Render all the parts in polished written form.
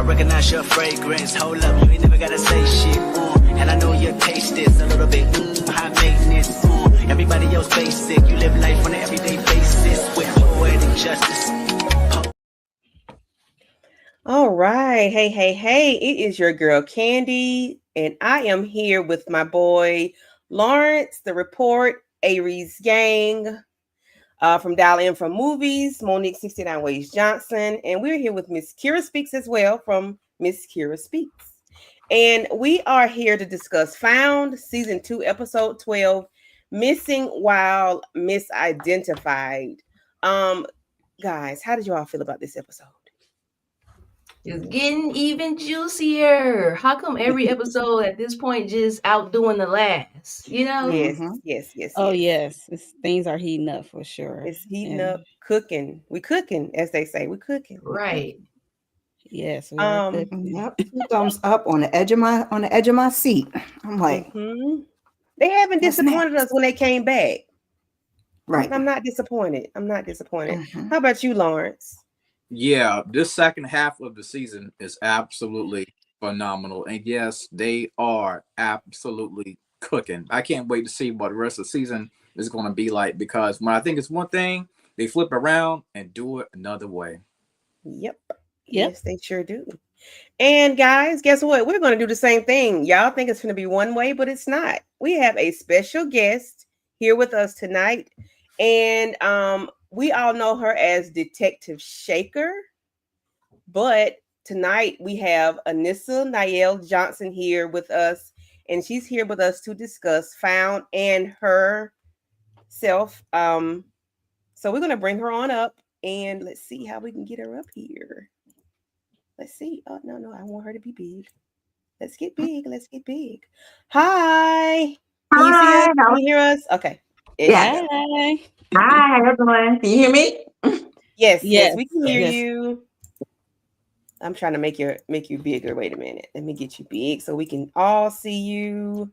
recognize your fragrance. Hold up, you ain't never gotta say shit. And I know your taste is a little bit high maintenance. Everybody else basic. You live life on an everyday basis with poetic justice. All right. Hey. It is your girl Candy, and I am here with my boy Lawrence, the report, Aries gang, from Dial In from Movies, Monique 69 Ways Johnson, and we're here with Miss Kira Speaks as well from Miss Kira Speaks. And we are here to discuss Found, Season 2, Episode 12, Missing While Misidentified. Guys, how did you all feel about this episode? It's getting even juicier. How come every episode at this point just outdoing the last? You know? Yes. Oh, yes. Things are heating up for sure. It's heating up, cooking. We cooking, as they say. We cooking. Right. Yes. We are cooking. Yep. Thumbs up on the edge of my seat. I'm like, they haven't disappointed us when they came back. Right. I'm not disappointed. How about you, Lawrence? Yeah, this second half of the season is absolutely phenomenal. And yes, they are absolutely cooking. I can't wait to see what the rest of the season is going to be like, because when I think it's one thing, they flip around and do it another way. Yep. Yes, they sure do. And guys, guess what? We're going to do the same thing. Y'all think it's going to be one way, but it's not. We have a special guest here with us tonight. And we all know her as Detective Shaker, but tonight we have Anissa Niel Johnson here with us, and she's here with us to discuss Found and herself. So we're going to bring her on up, and let's see how we can get her up here. Let's see. Oh, no, I want her to be big. Let's get big. Hi. Can you see us? Can you hear us? Okay. Yeah. Hi, everyone. Can you hear me? Yes, we can hear you. I'm trying to make you bigger. Wait a minute. Let me get you big so we can all see you.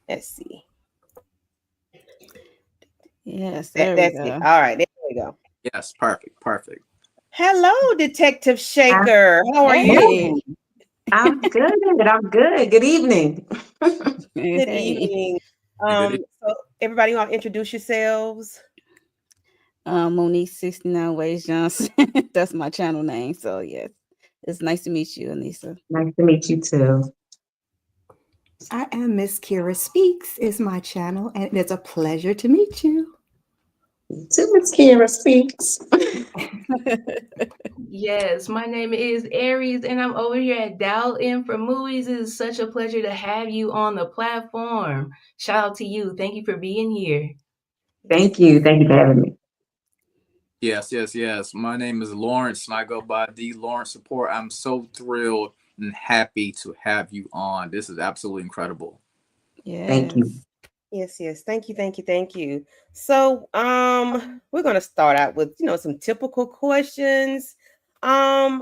Let's see. Yes, that's it. All right, there we go. Yes, perfect. Hello, Detective Shaker. How are you? I'm good. Good evening. Good evening. So everybody want to introduce yourselves? Monique 69 Ways Johnson. That's my channel name. So yes, it's nice to meet you, Anissa. Nice to meet you too. I am Miss Kira Speaks is my channel, and it's a pleasure to meet you. To Miss Kira Speaks. Yes, my name is Aries, and I'm over here at Dial In for Movies. It is such a pleasure to have you on the platform. Shout out to you. Thank you for being here. Thank you for having me. Yes. My name is Lawrence, and I go by the Lawrence Support. I'm so thrilled and happy to have you on. This is absolutely incredible. Yes. Thank you. Yes. Thank you. So, we're going to start out with, some typical questions. So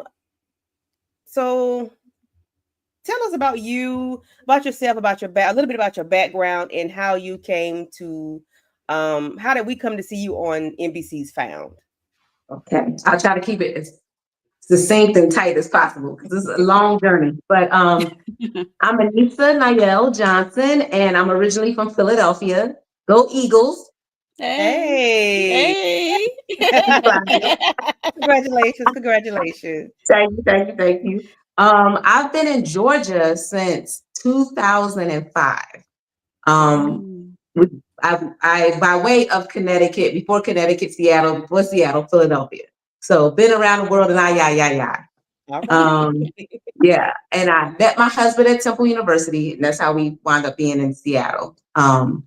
tell us about you, about yourself, about your a little bit about your background and how you came to, how did we come to see you on NBC's Found? Okay, I'll try to keep it as succinct and tight as possible because it's a long journey. But I'm Anissa Niel Johnson, and I'm originally from Philadelphia. Go Eagles! Hey. Congratulations. Thank you. I've been in Georgia since 2005. I by way of Connecticut, before Connecticut, Seattle, before Seattle, Philadelphia. So been around the world and yeah. And I met my husband at Temple University, and that's how we wound up being in Seattle. I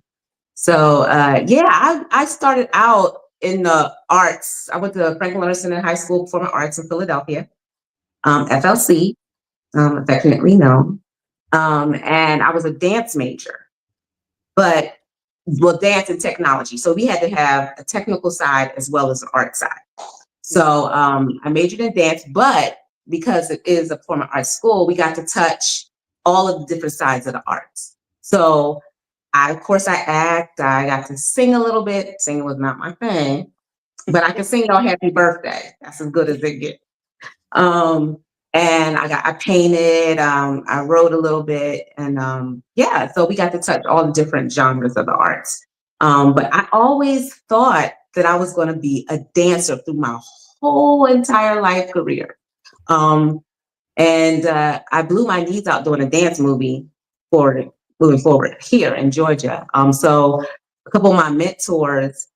started out in the arts. I went to Franklin Anderson High School Performing Arts in Philadelphia, FLC, affectionately known. And I was a dance major, dance and technology. So we had to have a technical side as well as an art side. So I majored in dance, but because it is a performing arts school, we got to touch all of the different sides of the arts. So I act, I got to sing a little bit. Singing was not my thing, but I can sing on Happy Birthday. That's as good as it gets. And I painted, I wrote a little bit, and yeah, so we got to touch all the different genres of the arts. But I always thought that I was going to be a dancer through my whole entire life career. And I blew my knees out doing a dance movie moving forward here in Georgia. So a couple of my mentors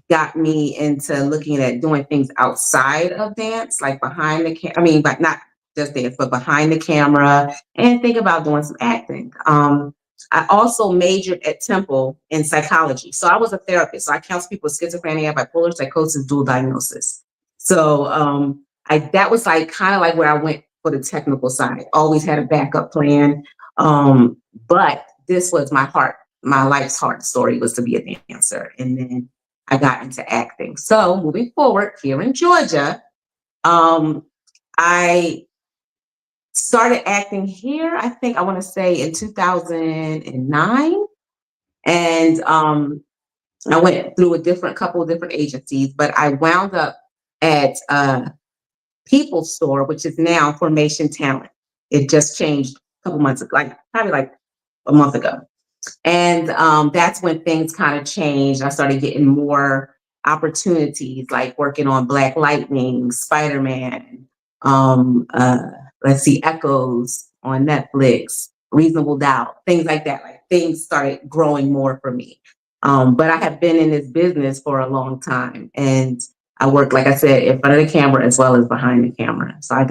got me into looking at doing things outside of dance, like behind the camera. I mean, but not just dance, but behind the camera, and think about doing some acting. I also majored at Temple in psychology. So I was a therapist. So I counsel people with schizophrenia, bipolar psychosis, dual diagnosis. So that was like kind of like where I went for the technical side. Always had a backup plan. But this was my life's heart story was to be a dancer. And then I got into acting. So moving forward here in Georgia, I started acting here, I think I want to say in 2009. And I went through a couple of different agencies, but I wound up at People's Store, which is now Formation Talent. It just changed a couple months ago, probably like a month ago. And that's when things kind of changed. I started getting more opportunities, like working on Black Lightning, Spider-Man, Echoes on Netflix, Reasonable Doubt, things like that. Like things started growing more for me. But I have been in this business for a long time, and I work, like I said, in front of the camera as well as behind the camera. So I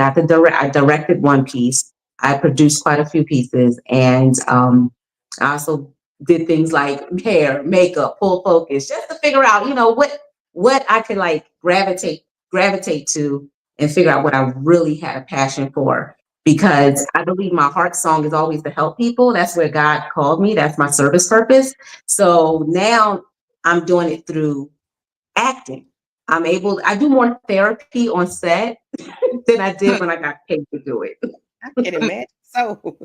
directed one piece. I produced quite a few pieces, and I also did things like hair, makeup, full focus, just to figure out, what I could like gravitate to and figure out what I really had a passion for. Because I believe my heart song is always to help people. That's where God called me. That's my service purpose. So now I'm doing it through acting. I do more therapy on set than I did when I got paid to do it. I can imagine. So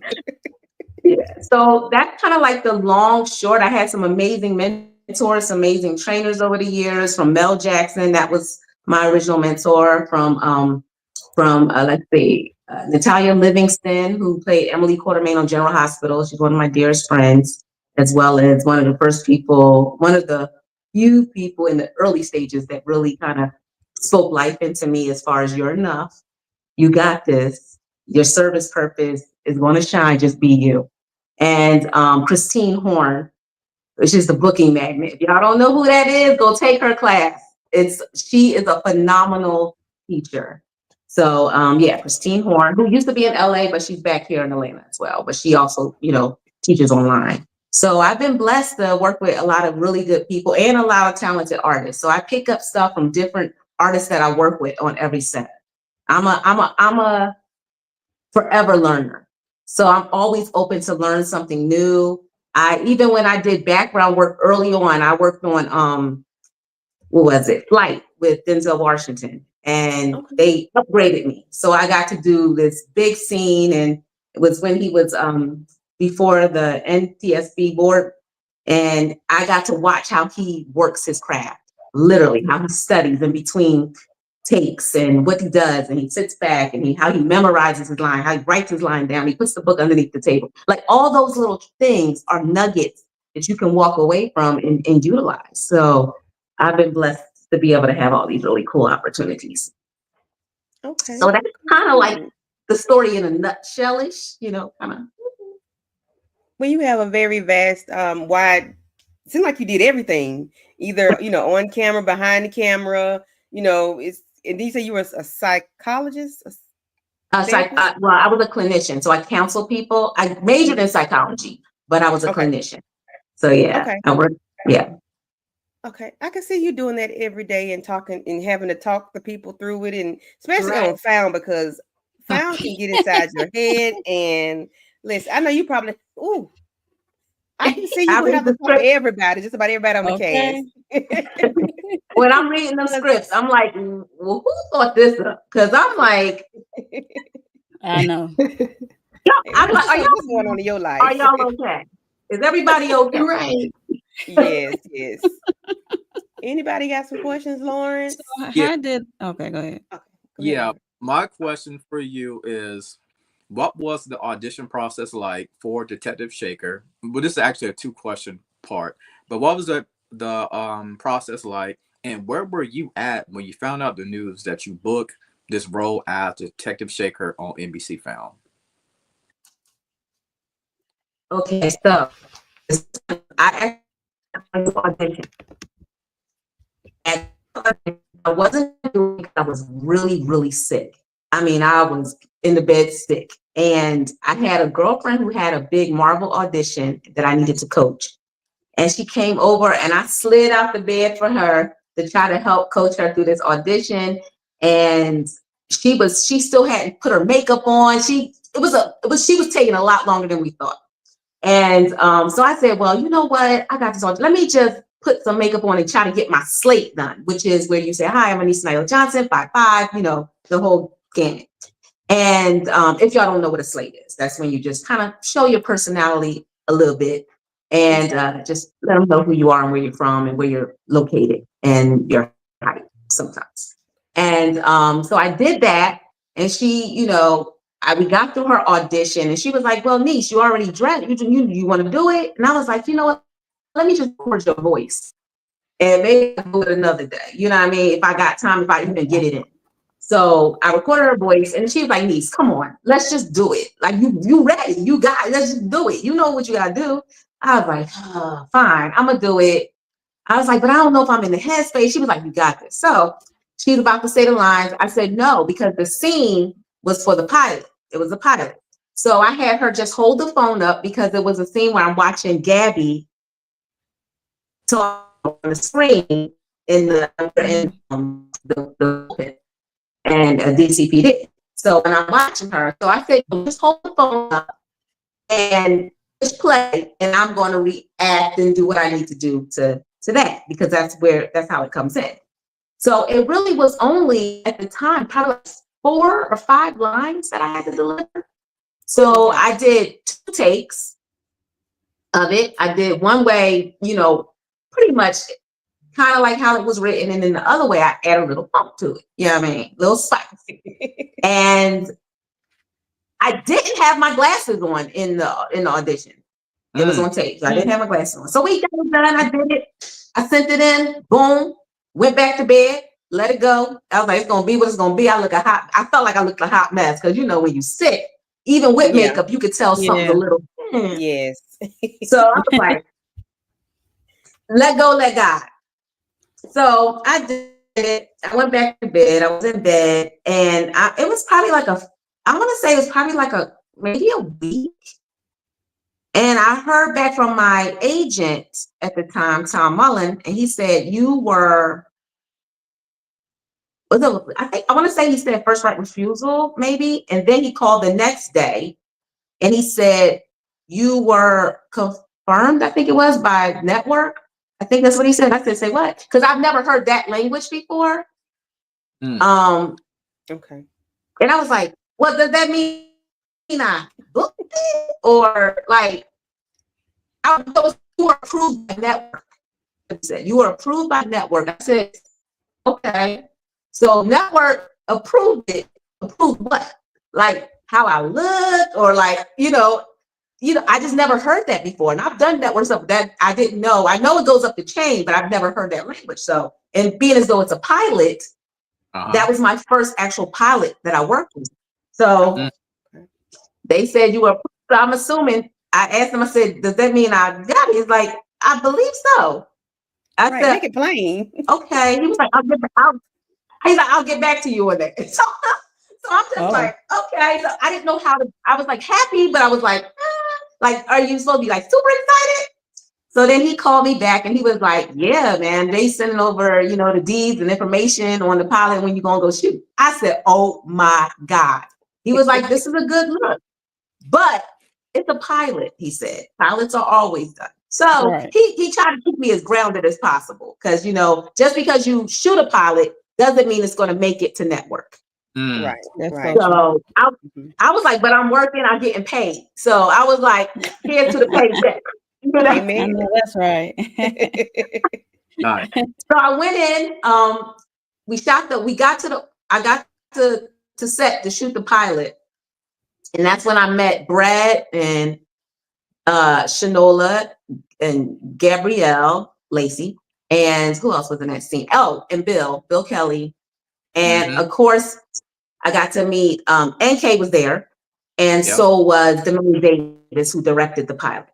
yeah, so that's kind of like the long short. I had some amazing mentors, amazing trainers over the years. From Mel Jackson, that was my original mentor. From Natalia Livingston, who played Emily Quartermain on General Hospital. She's one of my dearest friends, as well as one of the few people in the early stages that really kind of spoke life into me as far as you're enough. You got this. Your service purpose is going to shine. Just be you. And Christine Horn, which is the booking magnet. If y'all don't know who that is, go take her class. She is a phenomenal teacher. So yeah, Christine Horn, who used to be in LA, but she's back here in Atlanta as well. But she also, teaches online. So I've been blessed to work with a lot of really good people and a lot of talented artists. So I pick up stuff from different artists that I work with on every set. I'm a forever learner. So I'm always open to learn something new. Even when I did background work early on, I worked on Flight with Denzel Washington, and they upgraded me. So I got to do this big scene, and it was when he was before the NTSB board, and I got to watch how he works his craft, literally how he studies in between takes and what he does, and he sits back and how he memorizes his line, how he writes his line down, he puts the book underneath the table. Like all those little things are nuggets that you can walk away from and utilize. So I've been blessed to be able to have all these really cool opportunities. okay. So that's kind of like the story in a nutshell-ish, kind of. Well, you have a very vast, wide. It seems like you did everything, either on camera, behind the camera. And you say you were a psychologist? Well, I was a clinician, so I counsel people. I majored in psychology, but I was a clinician. So yeah, I worked. Yeah. Okay, I can see you doing that every day and talking and having to talk the people through it, and especially on Found, because Found can get inside your head. And listen, I know you probably. Ooh, I can see you have to talk to everybody, just about everybody on the cast. When I'm reading them scripts, I'm like, well, who thought this up? Because I'm like, I know. I'm like, what's going on in your life? Are y'all okay? Is everybody okay? Right. Yes. Anybody got some questions, Lawrence? So how did? Okay, go ahead. Yeah, my question for you is, what was the audition process like for Detective Shaker? Well, this is actually a 2-question part, but what was the process like, and where were you at when you found out the news that you booked this role as Detective Shaker on NBC Found? Okay, so I audition. And I wasn't doing it. I was really, really sick. I mean, I was in the bed sick. And I had a girlfriend who had a big Marvel audition that I needed to coach. And she came over and I slid out the bed for her to try to help coach her through this audition. And she still hadn't put her makeup on. She was taking a lot longer than we thought. And so I said, well, you know what? I got this audition. Let me just put some makeup on and try to get my slate done, which is where you say, hi, I'm Anissa Nail Johnson, 5'5", you know, the whole gamut. And if y'all don't know what a slate is, that's when you just kind of show your personality a little bit and just let them know who you are and where you're from and where you're located and your height sometimes. And so I did that, and she, you know, we got through her audition, and she was like, well, niece, you already dressed. You want to do it? And I was like, you know what? Let me just record your voice. And maybe I'll do it another day. You know what I mean? If I got time, if I even get it in. So I recorded her voice, and she was like, niece, come on. Let's just do it. Like, you ready. You got it. Let's just do it. You know what you got to do. I was like, oh, fine. I'm going to do it. I was like, but I don't know if I'm in the headspace. She was like, you got this. So she's about to say the lines. I said, no, because the scene was for the pilot. It was a pilot. So I had her just hold the phone up because it was a scene where I'm watching Gabi talk on the screen in the and a DCP did. So when I'm watching her, so I said, just hold the phone up and just play, and I'm going to react and do what I need to do to that, because that's how it comes in. So it really was only at the time probably like 4 or 5 lines that I had to deliver. So I did 2 takes of it. I did one way, you know, pretty much kind of like how it was written, and then the other way I add a little pump to it. You know what I mean? A little spice. And I didn't have my glasses on in the audition. It was on tape. So I didn't have my glasses on. So we got it done. I did it. I sent it in. Boom. Went back to bed. Let it go. I was like, it's gonna be what it's gonna be. I felt like I looked a hot mess, because you know when you're sick, even with makeup, you could tell something's a little. Yes. So I was like, let go, let God. So I did it. I went back to bed. I was in bed, and it was probably like I want to say it was probably like maybe a week. And I heard back from my agent at the time, Tom Mullen, and he said, I want to say he said first right refusal, maybe. And then he called the next day and he said, you were confirmed, I think it was, by network. I think that's what he said. I said, say what? Because I've never heard that language before. Okay. And I was like, what does that mean? I booked it? Or like, you were approved by network. I said, you were approved by network. I said, okay. So network approved it. Approved what? Like how I look, or like, you know, I just never heard that before. And I've done network stuff that I didn't know. I know it goes up the chain, but I've never heard that language. So, and being as though it's a pilot, that was my first actual pilot that I worked with. So they said you were approved. So I'm assuming, I asked him, I said, does that mean I got it? He's like, I believe so. I said, make it plain. Okay. He was like, I'll get back to you on that. So I'm just like, okay. So I didn't know I was like happy, but I was like, are you supposed to be like super excited? So then he called me back and he was like, yeah, man, they sending over, the deeds and information on the pilot when you're going to go shoot. I said, oh my God. He was like, this is a good look, but it's a pilot, he said. Pilots are always done. So he tried to keep me as grounded as possible, because, just because you shoot a pilot doesn't mean it's going to make it to network. Right. So I was like, but I'm working, I'm getting paid. So I was like, here's to the paycheck. Amen. That's right. So I went in, I got to to set to shoot the pilot. And that's when I met Brad and Shanola and Gabrielle Lacey. And who else was in that scene? Oh, and Bill Kelly. And of course, I got to meet, NK was there. And so was Demone Davis, who directed the pilot.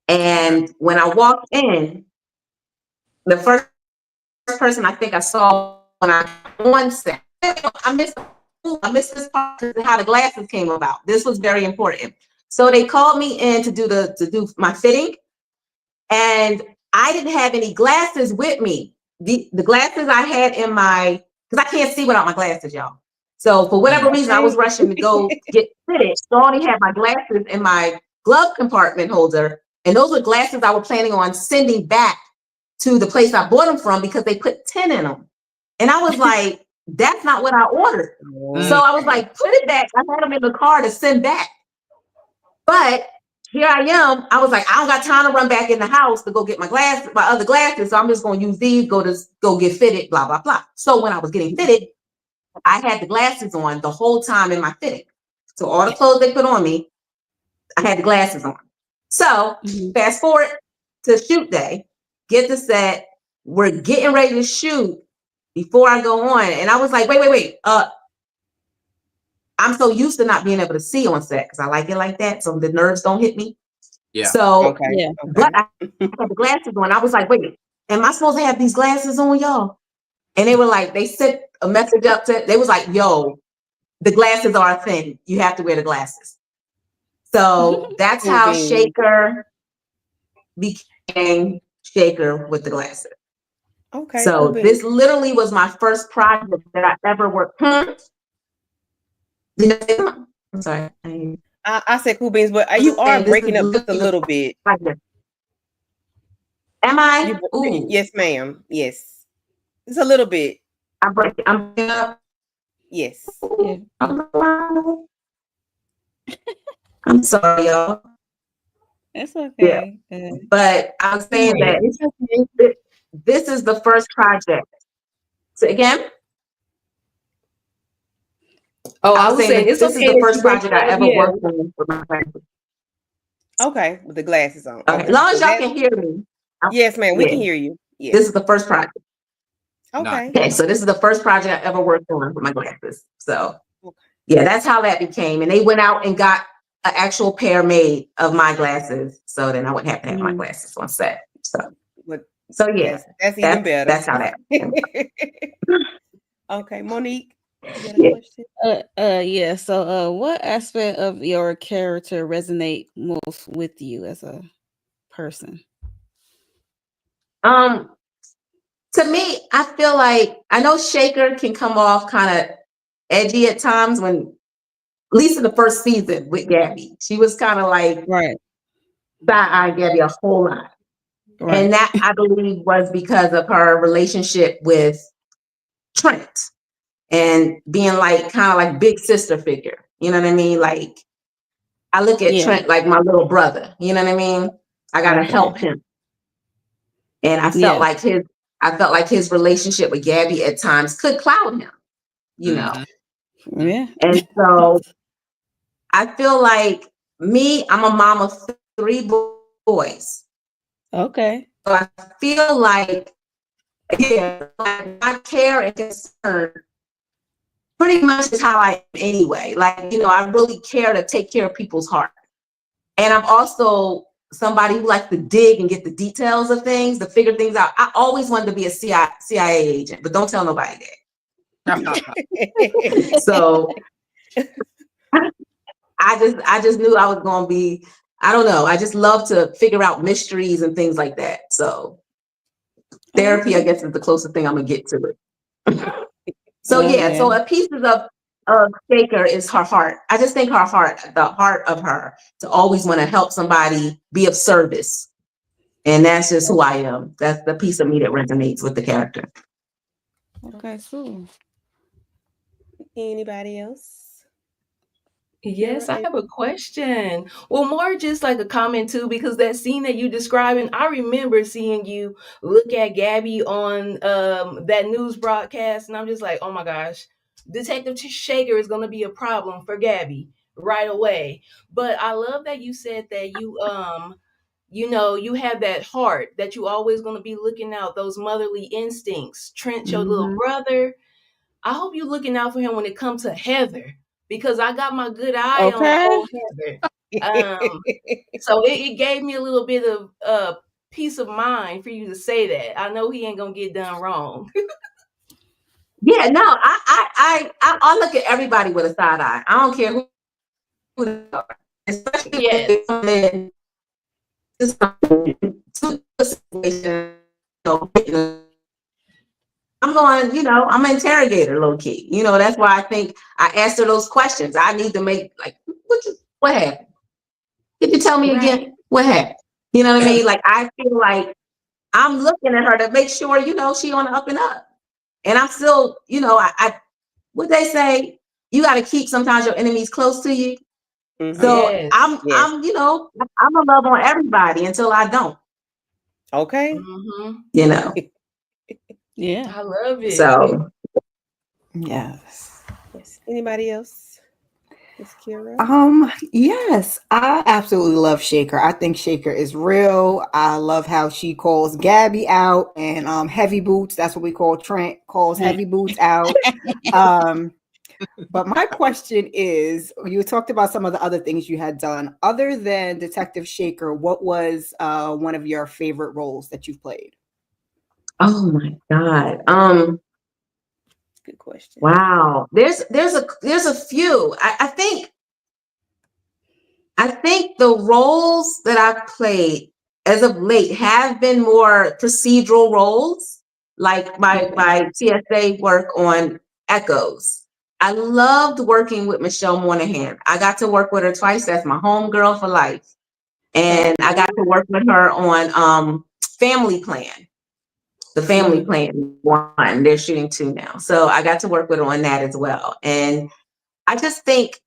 And when I walked in, the first person I think I saw when I on set, I missed this part because of how the glasses came about. This was very important. So they called me in to do my fitting, and I didn't have any glasses with me. The glasses I had in my, because I can't see without my glasses, y'all. So for whatever reason, I was rushing to go get fitted. So I only had my glasses in my glove compartment holder, and those were glasses I was planning on sending back to the place I bought them from because they put 10 in them. And I was like, that's not what I ordered. So I was like, put it back. I had them in the car to send back. But here I am. I was like, I don't got time to run back in the house to go get my other glasses. So I'm just going to use these, go get fitted, blah, blah, blah. So when I was getting fitted, I had the glasses on the whole time in my fitting. So all the clothes they put on me, I had the glasses on. So fast forward to shoot day, get the set. We're getting ready to shoot before I go on. And I was like, wait. I'm so used to not being able to see on set because I like it like that. So the nerves don't hit me. Yeah. So, but I had the glasses on. I was like, wait, am I supposed to have these glasses on, y'all? And they were like, they sent a message up to, they was like, yo, the glasses are a thing. You have to wear the glasses. So that's how Shaker became Shaker with the glasses. Okay. So this literally was my first project that I ever worked on. I'm sorry. I said cool beans, but you are breaking up just a little bit. Am I? Yes, ma'am. Yes. It's a little bit. I'm breaking up. Yes. I'm sorry, y'all. It's okay. Yeah. But I was saying that this is the first project. So again? Oh, I was saying this is the first project I ever worked on with my glasses. Okay, with the glasses on. Okay. As long as y'all can hear me. Yes, ma'am. We can hear you. Yes. This is the first project. Okay. Okay, so this is the first project I ever worked on with my glasses. So yeah, that's how that became. And they went out and got an actual pair made of my glasses. So then I wouldn't have to have my glasses on set. So yeah, that's even better. That's how that became. Okay, Monique. You got a question? Yeah. So what aspect of your character resonate most with you as a person? To me, I feel like I know Shaker can come off kind of edgy at times when, at least in the first season with Gabi, she was kind of like side-eyeing Gabi a whole lot. Right. And that I believe was because of her relationship with Trent and being like kind of like big sister figure. You know what I mean? Like I look at Trent like my little brother. You know what I mean? I gotta help him. And I felt like his relationship with Gabi at times could cloud him, you know. Yeah. And so I feel like I'm a mom of 3 boys. Okay. So I feel like, like my care and concern pretty much is how I am anyway. Like, I really care to take care of people's heart. And I'm also somebody who likes to dig and get the details of things, to figure things out. I always wanted to be a CIA agent, but don't tell nobody that. So I just knew I was going to be, I don't know. I just love to figure out mysteries and things like that. So therapy, I guess, is the closest thing I'm going to get to it. So so a piece of Shaker is her heart. I just think her heart, the heart of her, to always want to help somebody, be of service. And that's just who I am. That's the piece of me that resonates with the character. Okay, cool. Anybody else? Yes, I have a question. Well, more just like a comment too, because that scene that you describing, I remember seeing you look at Gabi on that news broadcast, and I'm just like, oh my gosh, Detective Shaker is going to be a problem for Gabi right away. But I love that you said that you have that heart that you always going to be looking out, those motherly instincts. Trent, your little brother, I hope you're looking out for him when it comes to Heather, because I got my good eye on Okay. old Heather. So it gave me a little bit of peace of mind for you to say that. I know he ain't gonna get done wrong. Yeah, no, I look at everybody with a side eye. I don't care who they are, especially if Yes. they come in to a situation. I'm going, I'm an interrogator, low key. That's why I think I asked her those questions. I need to make like, what happened? Could you tell me again what happened? You know what I mean? Like, I feel like I'm looking at her to make sure, she on the up and up. And I'm still, I what they say, you got to keep sometimes your enemies close to you. Mm-hmm. So Yes. I'm gonna love on everybody until I don't. Okay. Mm-hmm. Yeah. I love it. So Yes. Yes. Anybody else? Miss Kira? Yes, I absolutely love Shaker. I think Shaker is real. I love how she calls Gabi out and Heavy Boots. That's what we call Trent calls Heavy Boots out. But my question is, you talked about some of the other things you had done. Other than Detective Shaker, what was one of your favorite roles that you've played? oh my God. Good question. Wow. There's a few. I think the roles that I've played as of late have been more procedural roles, like my TSA work on Echoes. I loved working with Michelle Moynihan. I got to work with her twice. That's my homegirl for life. And I got to work with her on Family Plan. The Family Plan 1. They're shooting 2 now. So I got to work with her on that as well. And I just think,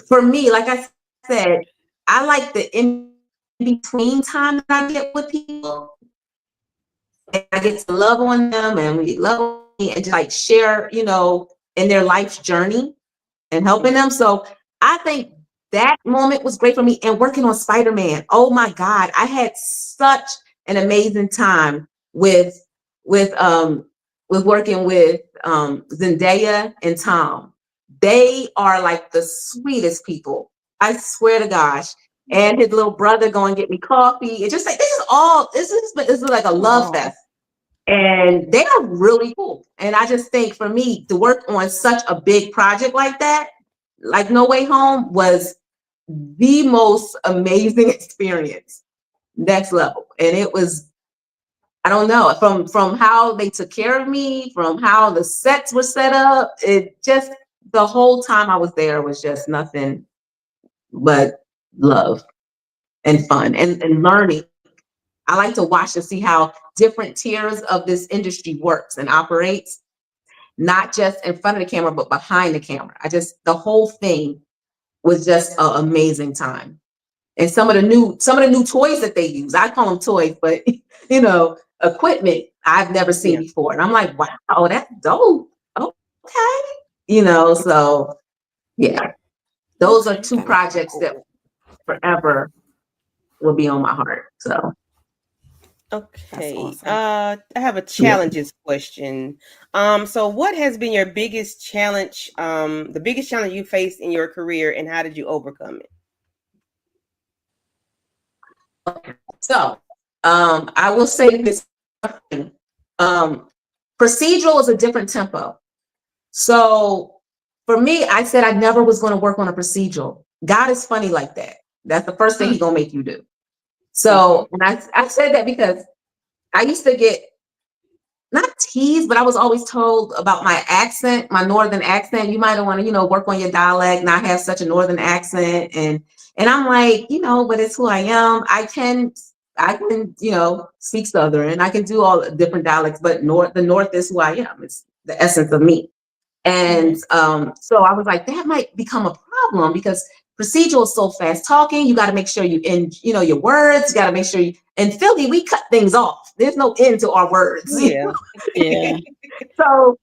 for me, like I said, I like the in-between time that I get with people. And I get to love on them and we love on me and just like share, in their life's journey and helping them. So I think that moment was great for me. And working on Spider-Man, oh my God, I had such an amazing time with working with Zendaya and Tom. They are like the sweetest people. I swear to gosh. And his little brother go and get me coffee. It's just like this is like a love fest. And they are really cool. And I just think for me to work on such a big project like that, like No Way Home, was the most amazing experience. Next level. And it was, I don't know, from how they took care of me, from how the sets were set up, it just, the whole time I was there was just nothing but love and fun and learning. I like to watch to see how different tiers of this industry works and operates, not just in front of the camera, but behind the camera. The whole thing was just an amazing time. And some of the new toys that they use, I call them toys, but equipment I've never seen before. And I'm like, wow, that's dope. Okay. So yeah, those are 2 projects that forever will be on my heart. So okay. Awesome. I have a challenges question. So what has been your biggest challenge, the biggest challenge you faced in your career, and how did you overcome it? So I will say this. Procedural is a different tempo. So for me, I said I never was going to work on a procedural. God is funny like that. That's the first thing He's going to make you do. So, and I said that because I used to get, not teased, but I was always told about my accent, my northern accent. You might want to, work on your dialect, not have such a northern accent. And I'm like, but it's who I am. I can, speak Southern. I can do all the different dialects, but the North is who I am. It's the essence of me. And so I was like, that might become a problem because procedural is so fast talking. You got to make sure you end, your words. You got to make sure in Philly, we cut things off. There's no end to our words. Yeah. So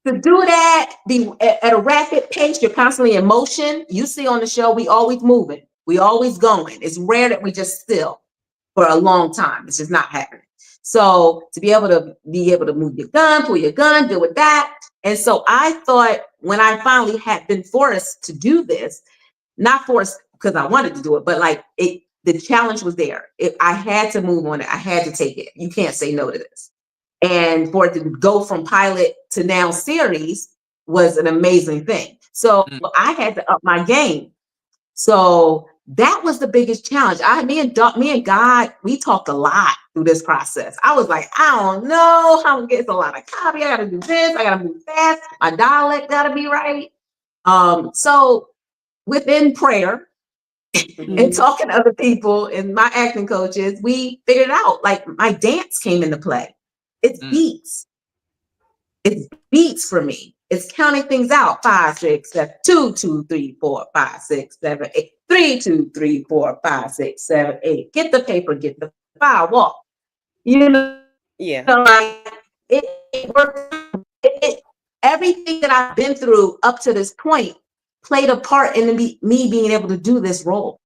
to do that, be at a rapid pace, you're constantly in motion. You see on the show, we always moving. We always going. It's rare that we just still for a long time. It's just not happening. So to be able to move your gun, pull your gun, deal with that. And so I thought when I finally had been forced to do this, not forced because I wanted to do it, but like the challenge was there. I had to move on it. I had to take it. You can't say no to this. And for it to go from pilot to now series was an amazing thing. So I had to up my game. So that was the biggest challenge. Me and God, we talked a lot through this process. I was like, I don't know how to get a lot of copy. I got to do this. I got to move fast. My dialect got to be right. So within prayer and talking to other people and my acting coaches, we figured it out. Like my dance came into play. It's beats. It's beats for me. It's counting things out. 5, 6, 7, 2, 2, 3, 4, 5, 6, 7, 8. 3, 2, 3, 4, 5, 6, 7, 8. Get the paper, get the file, walk. You know, like it worked. Everything that I've been through up to this point played a part in me being able to do this role.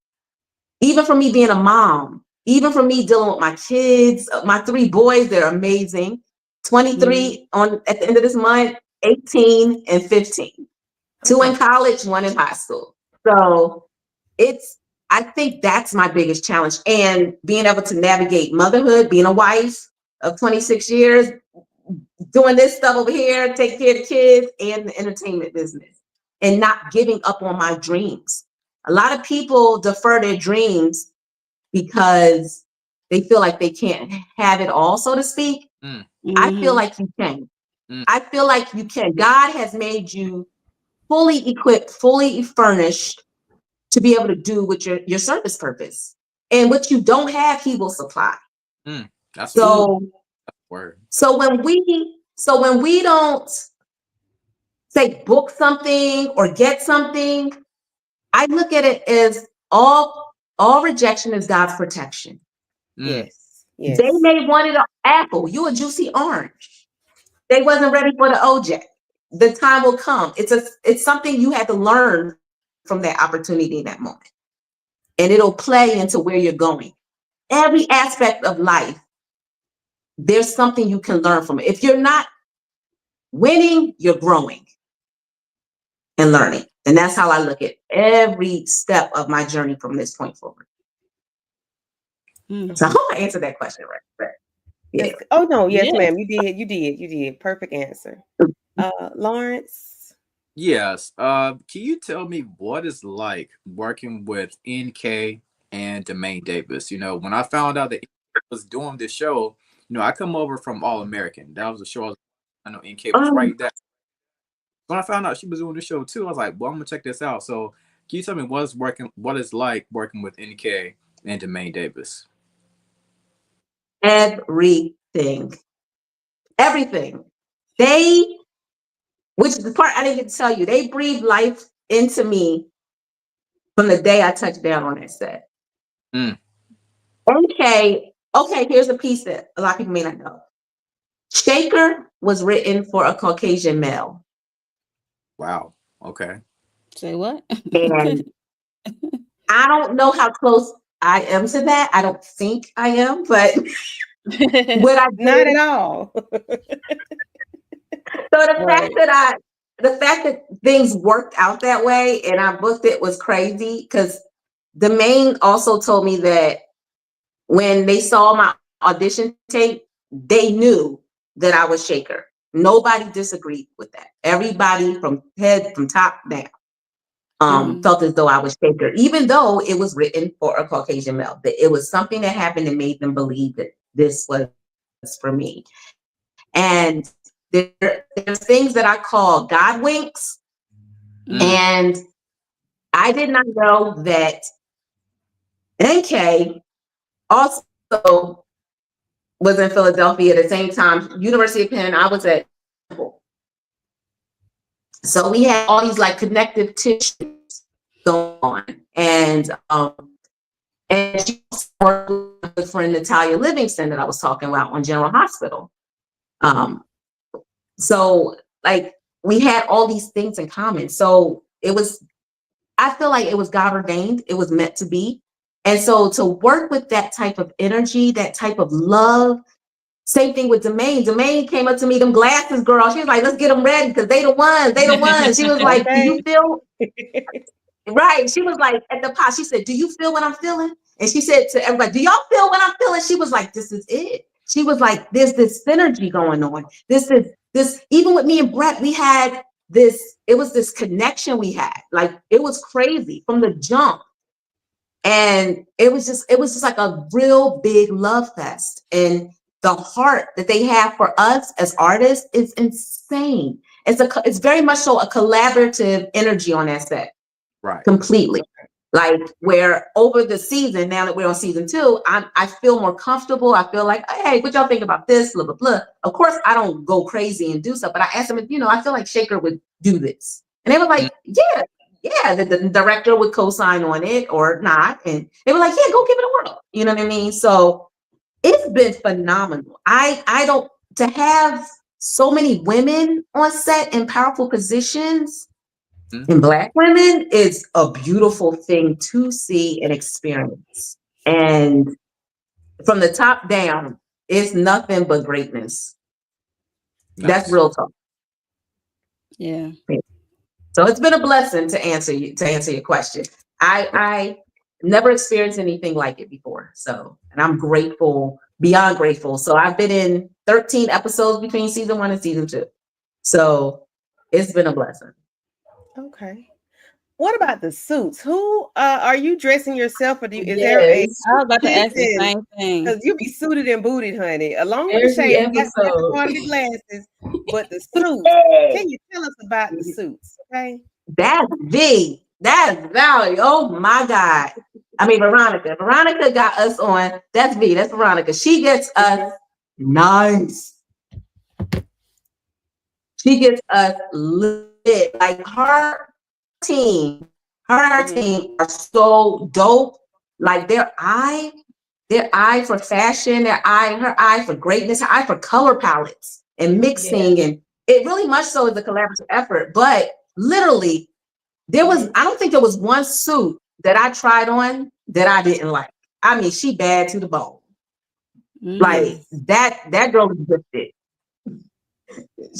Even for me being a mom, even for me dealing with my kids, my 3 boys, they're amazing. 23 at the end of this month, 18 and 15. 2 in college, 1 in high school. So I think that's my biggest challenge. And being able to navigate motherhood, being a wife of 26 years, doing this stuff over here, take care of the kids and the entertainment business, and not giving up on my dreams. A lot of people defer their dreams because they feel like they can't have it all, so to speak. I feel like you can. I feel like you can. God has made you fully equipped, fully furnished to be able to do with your service purpose. And what you don't have, he will supply. That's so word. So when we don't say book something or get something, I look at it as all rejection is God's protection. Yes. They may wanted an apple, you a juicy orange. They wasn't ready for the OJ. The time will come. It's something you had to learn from that opportunity in that moment. And it'll play into where you're going. Every aspect of life, there's something you can learn from it. If you're not winning, you're growing and learning. And that's how I look at every step of my journey from this point forward. So I hope I answered that question right. Yeah. Oh no, yes, ma'am. You did. Perfect answer. Lawrence. Yes. Can you tell me what it's like working with NK and Jermaine Davis? You know, when I found out that he was doing this show, you know, I come over from All American. That was a show I know NK was right there. When I found out she was doing the show too, I was like, well, I'm gonna check this out. So can you tell me what it's like working with NK and Jermaine Davis? Everything. Which is the part I didn't get to tell you, they breathed life into me from the day I touched down on that set. Okay, here's a piece that a lot of people may not know. Shaker was written for a Caucasian male. Wow. Okay. Say what? And I don't know how close I am to that. I don't think I am, but what I did, not at all. So the fact that things worked out that way and I booked it was crazy, because the main also told me that when they saw my audition tape, they knew that I was Shaker. Nobody disagreed with that. Everybody from top down felt as though I was Shaker, even though it was written for a Caucasian male. That it was something that happened that made them believe that this was for me. And there's things that I call God winks. And I did not know that NK also was in Philadelphia at the same time. University of Penn, I was at Temple. So we had all these like connective tissues going on. And she worked with a friend, Natalia Livingston, that I was talking about on General Hospital. So like we had all these things in common. So I feel like it was God ordained. It was meant to be. And so to work with that type of energy, that type of love, same thing with Domain. Domain came up to me, them glasses, girl. She was like, let's get them ready because they the ones. She was like, do you feel? Right. She was like, at the pot, she said, do you feel what I'm feeling? And she said to everybody, do y'all feel what I'm feeling? She was like, this is it. She was like, there's this synergy going on. This, even with me and Brett, we had this, it was this connection we had. Like, it was crazy from the jump. And it was just like a real big love fest. And the heart that they have for us as artists is insane. It's very much so a collaborative energy on that set. Right. Completely. Like, where over the season, now that we're on season 2, I feel more comfortable. I feel like, hey, what y'all think about this? Blah, blah, blah. Of course, I don't go crazy and do stuff, but I asked them, I feel like Shaker would do this. And they were like, yeah, the director would co-sign on it or not. And they were like, yeah, go give it a whirl. You know what I mean? So it's been phenomenal. To have so many women on set in powerful positions, and Black women, is a beautiful thing to see and experience. And from the top down, it's nothing but greatness. Nice. That's real talk. Yeah. So it's been a blessing to answer your question. I never experienced anything like it before. So, and I'm grateful, beyond grateful. So I've been in 13 episodes between season 1 and season 2. So it's been a blessing. Okay. What about the suits? Who are you dressing yourself, or is Yes. there a? I was about to ask the same thing. Because you be suited and booted, honey. Along with the shades, that's part of the glasses, but the suits. Can you tell us about the suits? Okay. That's V. That's Valerie. Oh my God. I mean, Veronica. Veronica got us on. That's V. That's Veronica. She gets us nice. She gets us lit. Like, her team are so dope. Like, their eye for fashion, her eye for greatness, her eye for color palettes and mixing. And it really much so is a collaborative effort. But literally, I don't think there was one suit that I tried on that I didn't like. I mean, she bad to the bone. Like, that girl is gifted.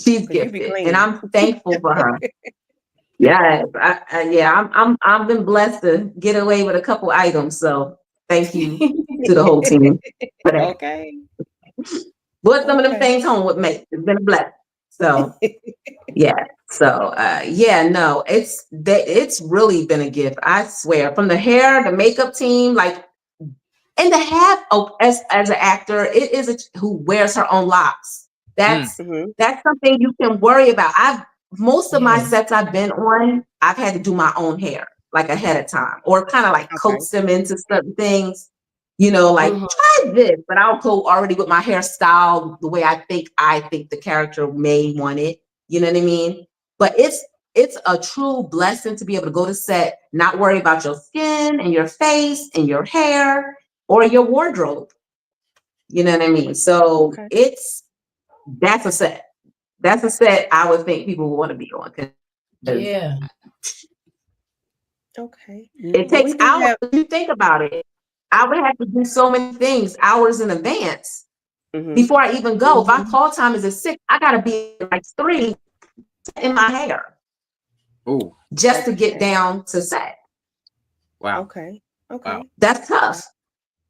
She's gifted, and I'm thankful for her. Yes, I'm been blessed to get away with a couple items. So thank you to the whole team for that. Okay. But some of them things home with me. It's been a blessing. So yeah. So no, it's really been a gift. I swear. From the hair, the makeup team, like, and to have as an actor, it is who wears her own locks. That's something you can worry about. Most of my sets I've been on, I've had to do my own hair, like, ahead of time, or kind of like coax them into certain things, like, try this, but I'll go already with my hairstyle the way I think the character may want it. You know what I mean? But it's a true blessing to be able to go to set, not worry about your skin and your face and your hair or your wardrobe. You know what I mean? So that's a set. That's a set I would think people would want to be on. Yeah. Okay. It takes hours. If you think about it, I would have to do so many things hours in advance before I even go. If my call time is at 6, I gotta be like 3 in my hair. Oh. Just to get down to set. Wow. Okay. Wow. That's tough.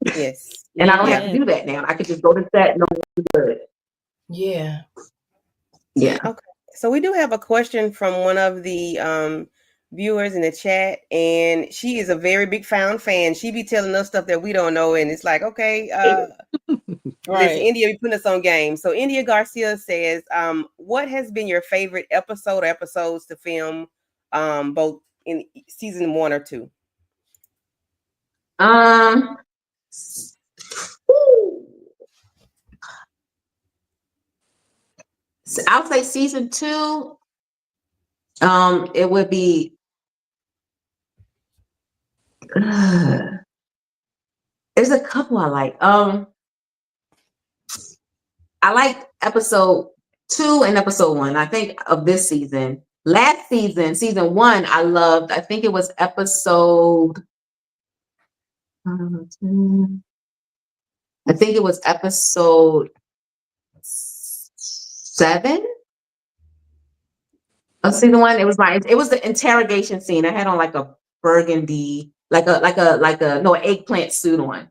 Yes. And I don't have to do that now. I could just go to set and know what's good. Yeah. Yeah. Okay. So we do have a question from one of the viewers in the chat, and she is a very big Found fan. She be telling us stuff that we don't know, and it's like, okay, listen, India be putting us on game. So India Garcia says, what has been your favorite episode or episodes to film, both in season 1 or 2? So I'll say season 2. It would be there's a couple I like. I like episode 2 and episode 1, I think, of this season. Last season, season 1, I loved. I think it was episode. I think it was episode 7 of season 1. It was the interrogation scene. I had on like a burgundy, like a eggplant suit on.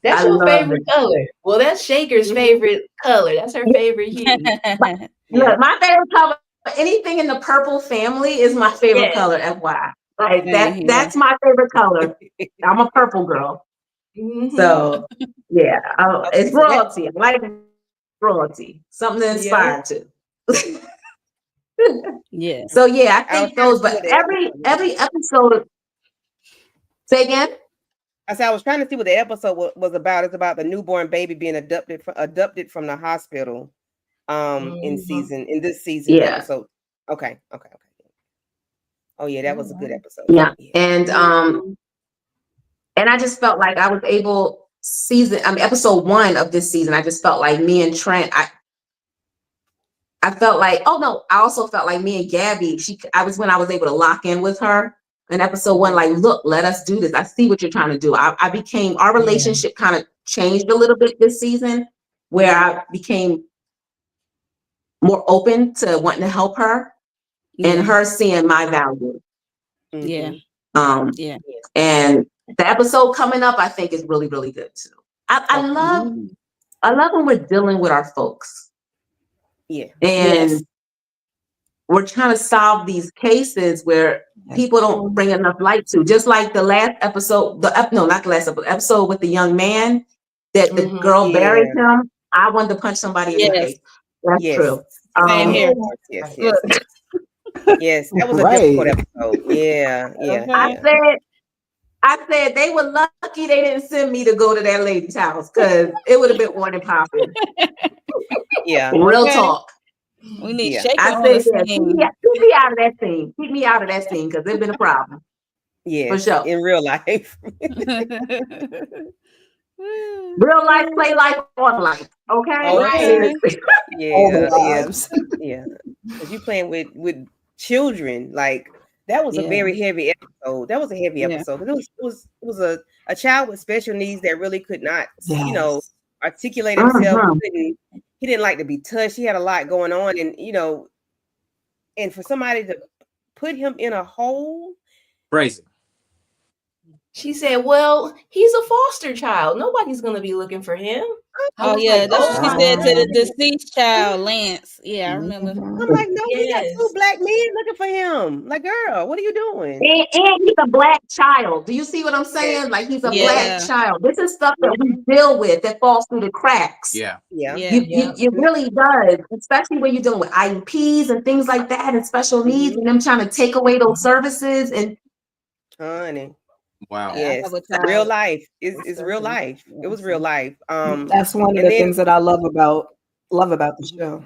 That's your favorite color. Well, that's Shaker's favorite color. That's her favorite hue. Look, my favorite color, anything in the purple family is my favorite color, FYI. Like that's my favorite color. I'm a purple girl. So yeah, it's royalty. I like royalty. Something to inspire to. Yeah. So yeah, I think those, but every episode. Say again. I said I was trying to see what the episode was about. It's about the newborn baby being abducted from the hospital. In this season episode. Okay. Oh yeah, that was a good episode. Yeah. And I just felt like I was able episode 1 of this season, I just felt like me and Trent, I felt like, I also felt like me and Gabi, I was able to lock in with her in episode 1, like, look, let us do this. I see what you're trying to do. Our relationship kind of changed a little bit this season, where I became more open to wanting to help her and her seeing my value. Yeah. And the episode coming up, I think, is really, really good too. I love when we're dealing with our folks. Yeah. And we're trying to solve these cases where people don't bring enough light to. Just like the last episode, not the last episode with the young man that the girl buried him. I wanted to punch somebody in the face. That's true. Same here. Yes. Yes, that was a difficult episode. Yeah. I said they were lucky they didn't send me to go to that lady's house, because it would have been on and popping. Yeah. Real talk. We need Shaker I on said, the scene. keep me out of that scene. Keep me out of that scene, because it's been a problem. Yeah, for sure. In real life. Real life, play life, on life. Okay. Yeah. Because you playing with children, like that was a very heavy episode. That was a heavy episode. It was a child with special needs that really could not, articulate himself. He didn't like to be touched. He had a lot going on, and and for somebody to put him in a hole, crazy. She said, well, he's a foster child. Nobody's going to be looking for him. Oh, yeah. That's what she said to the deceased child, Lance. Yeah, I remember. I'm like, no, he got 2 black men looking for him. Like, girl, what are you doing? And he's a black child. Do you see what I'm saying? Like, he's a black child. This is stuff that we deal with that falls through the cracks. Yeah. It really does, especially when you're dealing with IEPs and things like that, and special needs, and them trying to take away those services. And honey. Wow. Yes. Real life. It's real life. It was real life. That's one of the things that I love about the show.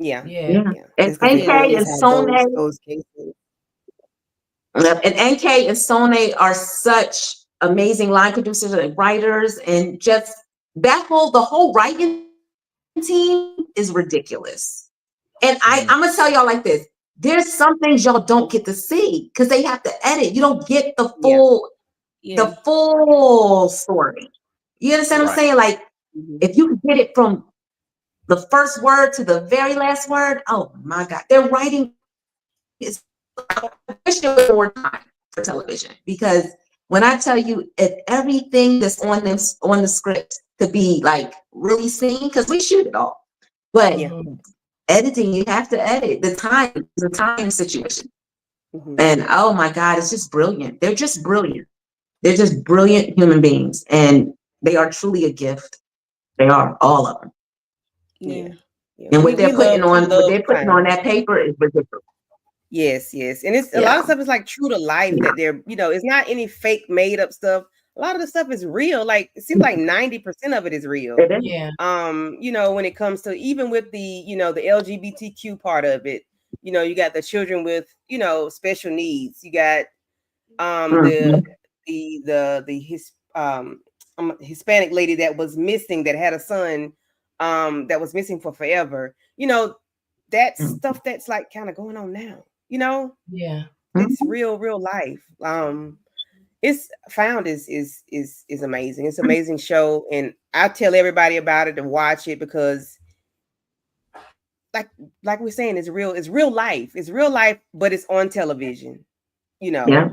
Yeah. And NK and Sonae, those cases. And NK and Sonae are such amazing line producers and writers, and just the whole writing team is ridiculous. And I'm gonna tell y'all like this. There's some things y'all don't get to see because they have to edit. You don't get the full story. You understand what I'm saying? Like, if you can get it from the first word to the very last word, oh my God, their writing is. I wish there was more time for television, because when I tell you, if everything that's on the script could be like really seen, because we shoot it all, but editing, you have to edit. The time situation. And oh my God, it's just brilliant. They're just brilliant. They're just brilliant human beings, and they are truly a gift. They are, all of them. Yeah. And what they're putting on that paper is ridiculous. Yes. And it's a lot of stuff is like true to life that they're, it's not any fake made up stuff. A lot of the stuff is real. Like, it seems like 90% of it is real. Yeah. When it comes to, even with the, the LGBTQ part of it, you got the children with, special needs. You got the Hispanic lady that was missing, that had a son that was missing for forever. That's stuff that's like kind of going on now. Yeah. It's real life. It's Found is amazing. It's an amazing show, and I tell everybody about it to watch it because, like we're saying, it's real life. It's real life, but it's on television. Yeah.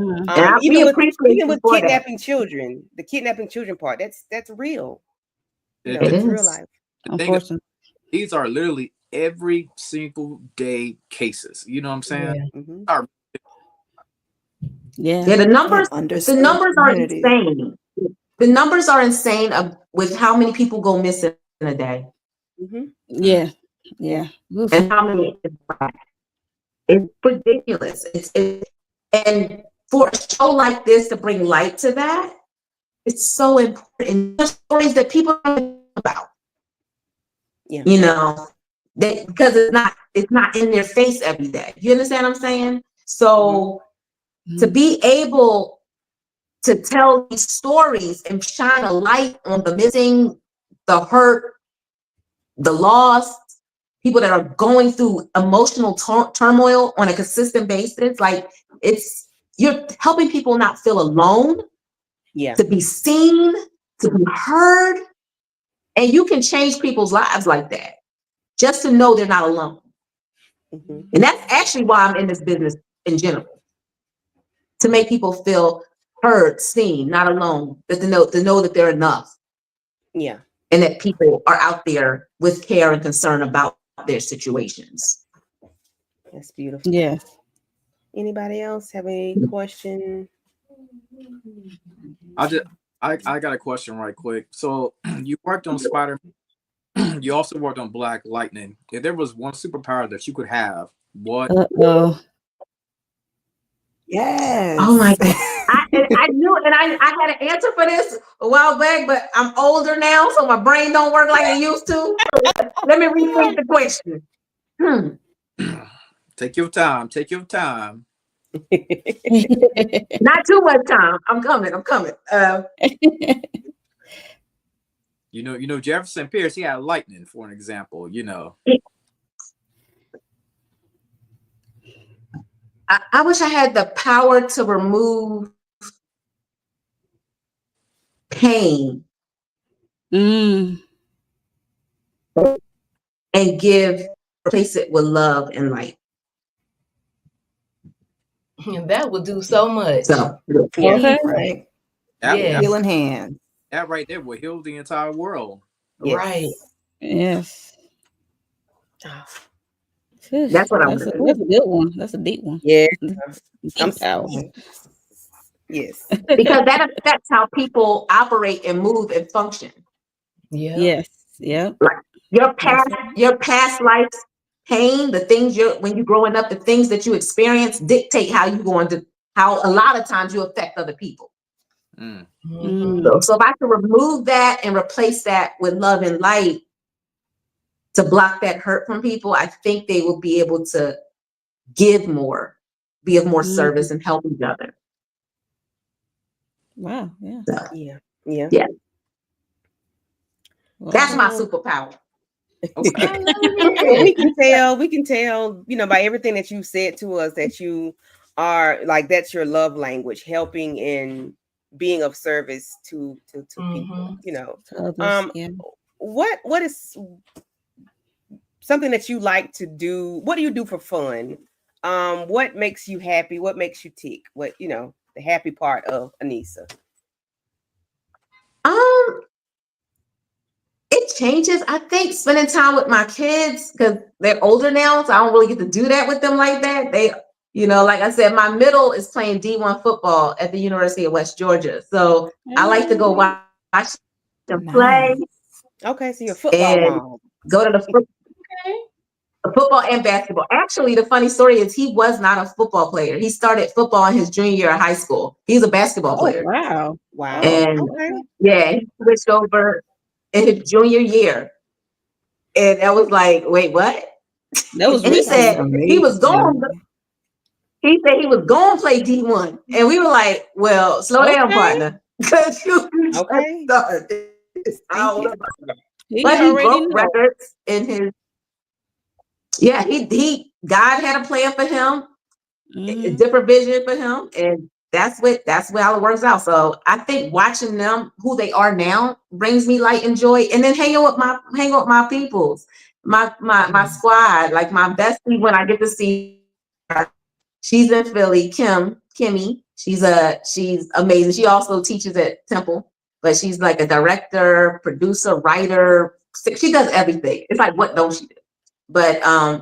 Even with that. kidnapping children, the kidnapping children part, that's real. It's real life. Unfortunately, these are literally every single day cases. You know what I'm saying? Yeah. Mm-hmm. Yeah, the numbers are insane. The numbers are insane with how many people go missing in a day. Mm-hmm. Yeah. And how many? It's ridiculous. And for a show like this to bring light to that, it's so important. There's stories that people don't know about. Yeah. Because it's not in their face every day. You understand what I'm saying? So to be able to tell these stories and shine a light on the missing, the hurt, the lost, people that are going through emotional turmoil on a consistent basis, like you're helping people not feel alone, to be seen, to be heard, and you can change people's lives like that, just to know they're not alone. Mm-hmm. And that's actually why I'm in this business in general, to make people feel heard, seen, not alone, but to know that they're enough. Yeah. And that people are out there with care and concern about their situations. That's beautiful. Yeah. Anybody else have any question? I got a question right quick. So you worked on Spider-Man. You also worked on Black Lightning. If there was one superpower that you could have, what? Yes. Oh my God. I knew, and I had an answer for this a while back, but I'm older now, so my brain don't work like it used to. Let me rethink the question. Take your time. Take your time. Not too much time. I'm coming. You know Jefferson Pierce, he had lightning, for an example, I wish I had the power to remove pain and replace it with love and light. And that would do so much. So, right. Healing hand. That right there will heal the entire world. Yes. Right. Yes. That's what That's a good one. That's a deep one. Yeah. Deep power. Yes. Because that affects how people operate and move and function. Yeah. Yes. Yeah. Like your past life's pain, the things when you're growing up, the things that you experience dictate how a lot of times you affect other people. So if I can remove that and replace that with love and light to block that hurt from people, I think they will be able to give more, be of more service and help each other. Wow. Yeah. So, yeah. Well, that's my superpower. We can tell, by everything that you said to us, that you are like, that's your love language, helping and being of service to people, what is something that you like to do? What do you do for fun? What makes you happy? What makes you tick? What, the happy part of Anissa? It changes. I think spending time with my kids, because they're older now, so I don't really get to do that with them like that. They, like I said, my middle is playing D1 football at the University of West Georgia. So I like to go watch them play. Okay, so you're a football mom. Go to the football and basketball. Actually, the funny story is he was not a football player. He started football in his junior year of high school. He's a basketball player. Wow. And he switched over in his junior year. And I was like, wait, what? That was and he said he was going to play D1. And we were like, well, slow down, partner. Because you okay. but he already broke know. records in his. Yeah, he God had a plan for him, a different vision for him, and that's how it works out. So I think watching them, who they are now, brings me light and joy. And then hanging with my peoples, my squad, like my bestie when I get to see her. She's in Philly, Kimmy. She's amazing. She also teaches at Temple, but she's like a director, producer, writer. She does everything. It's like, what don't she do? But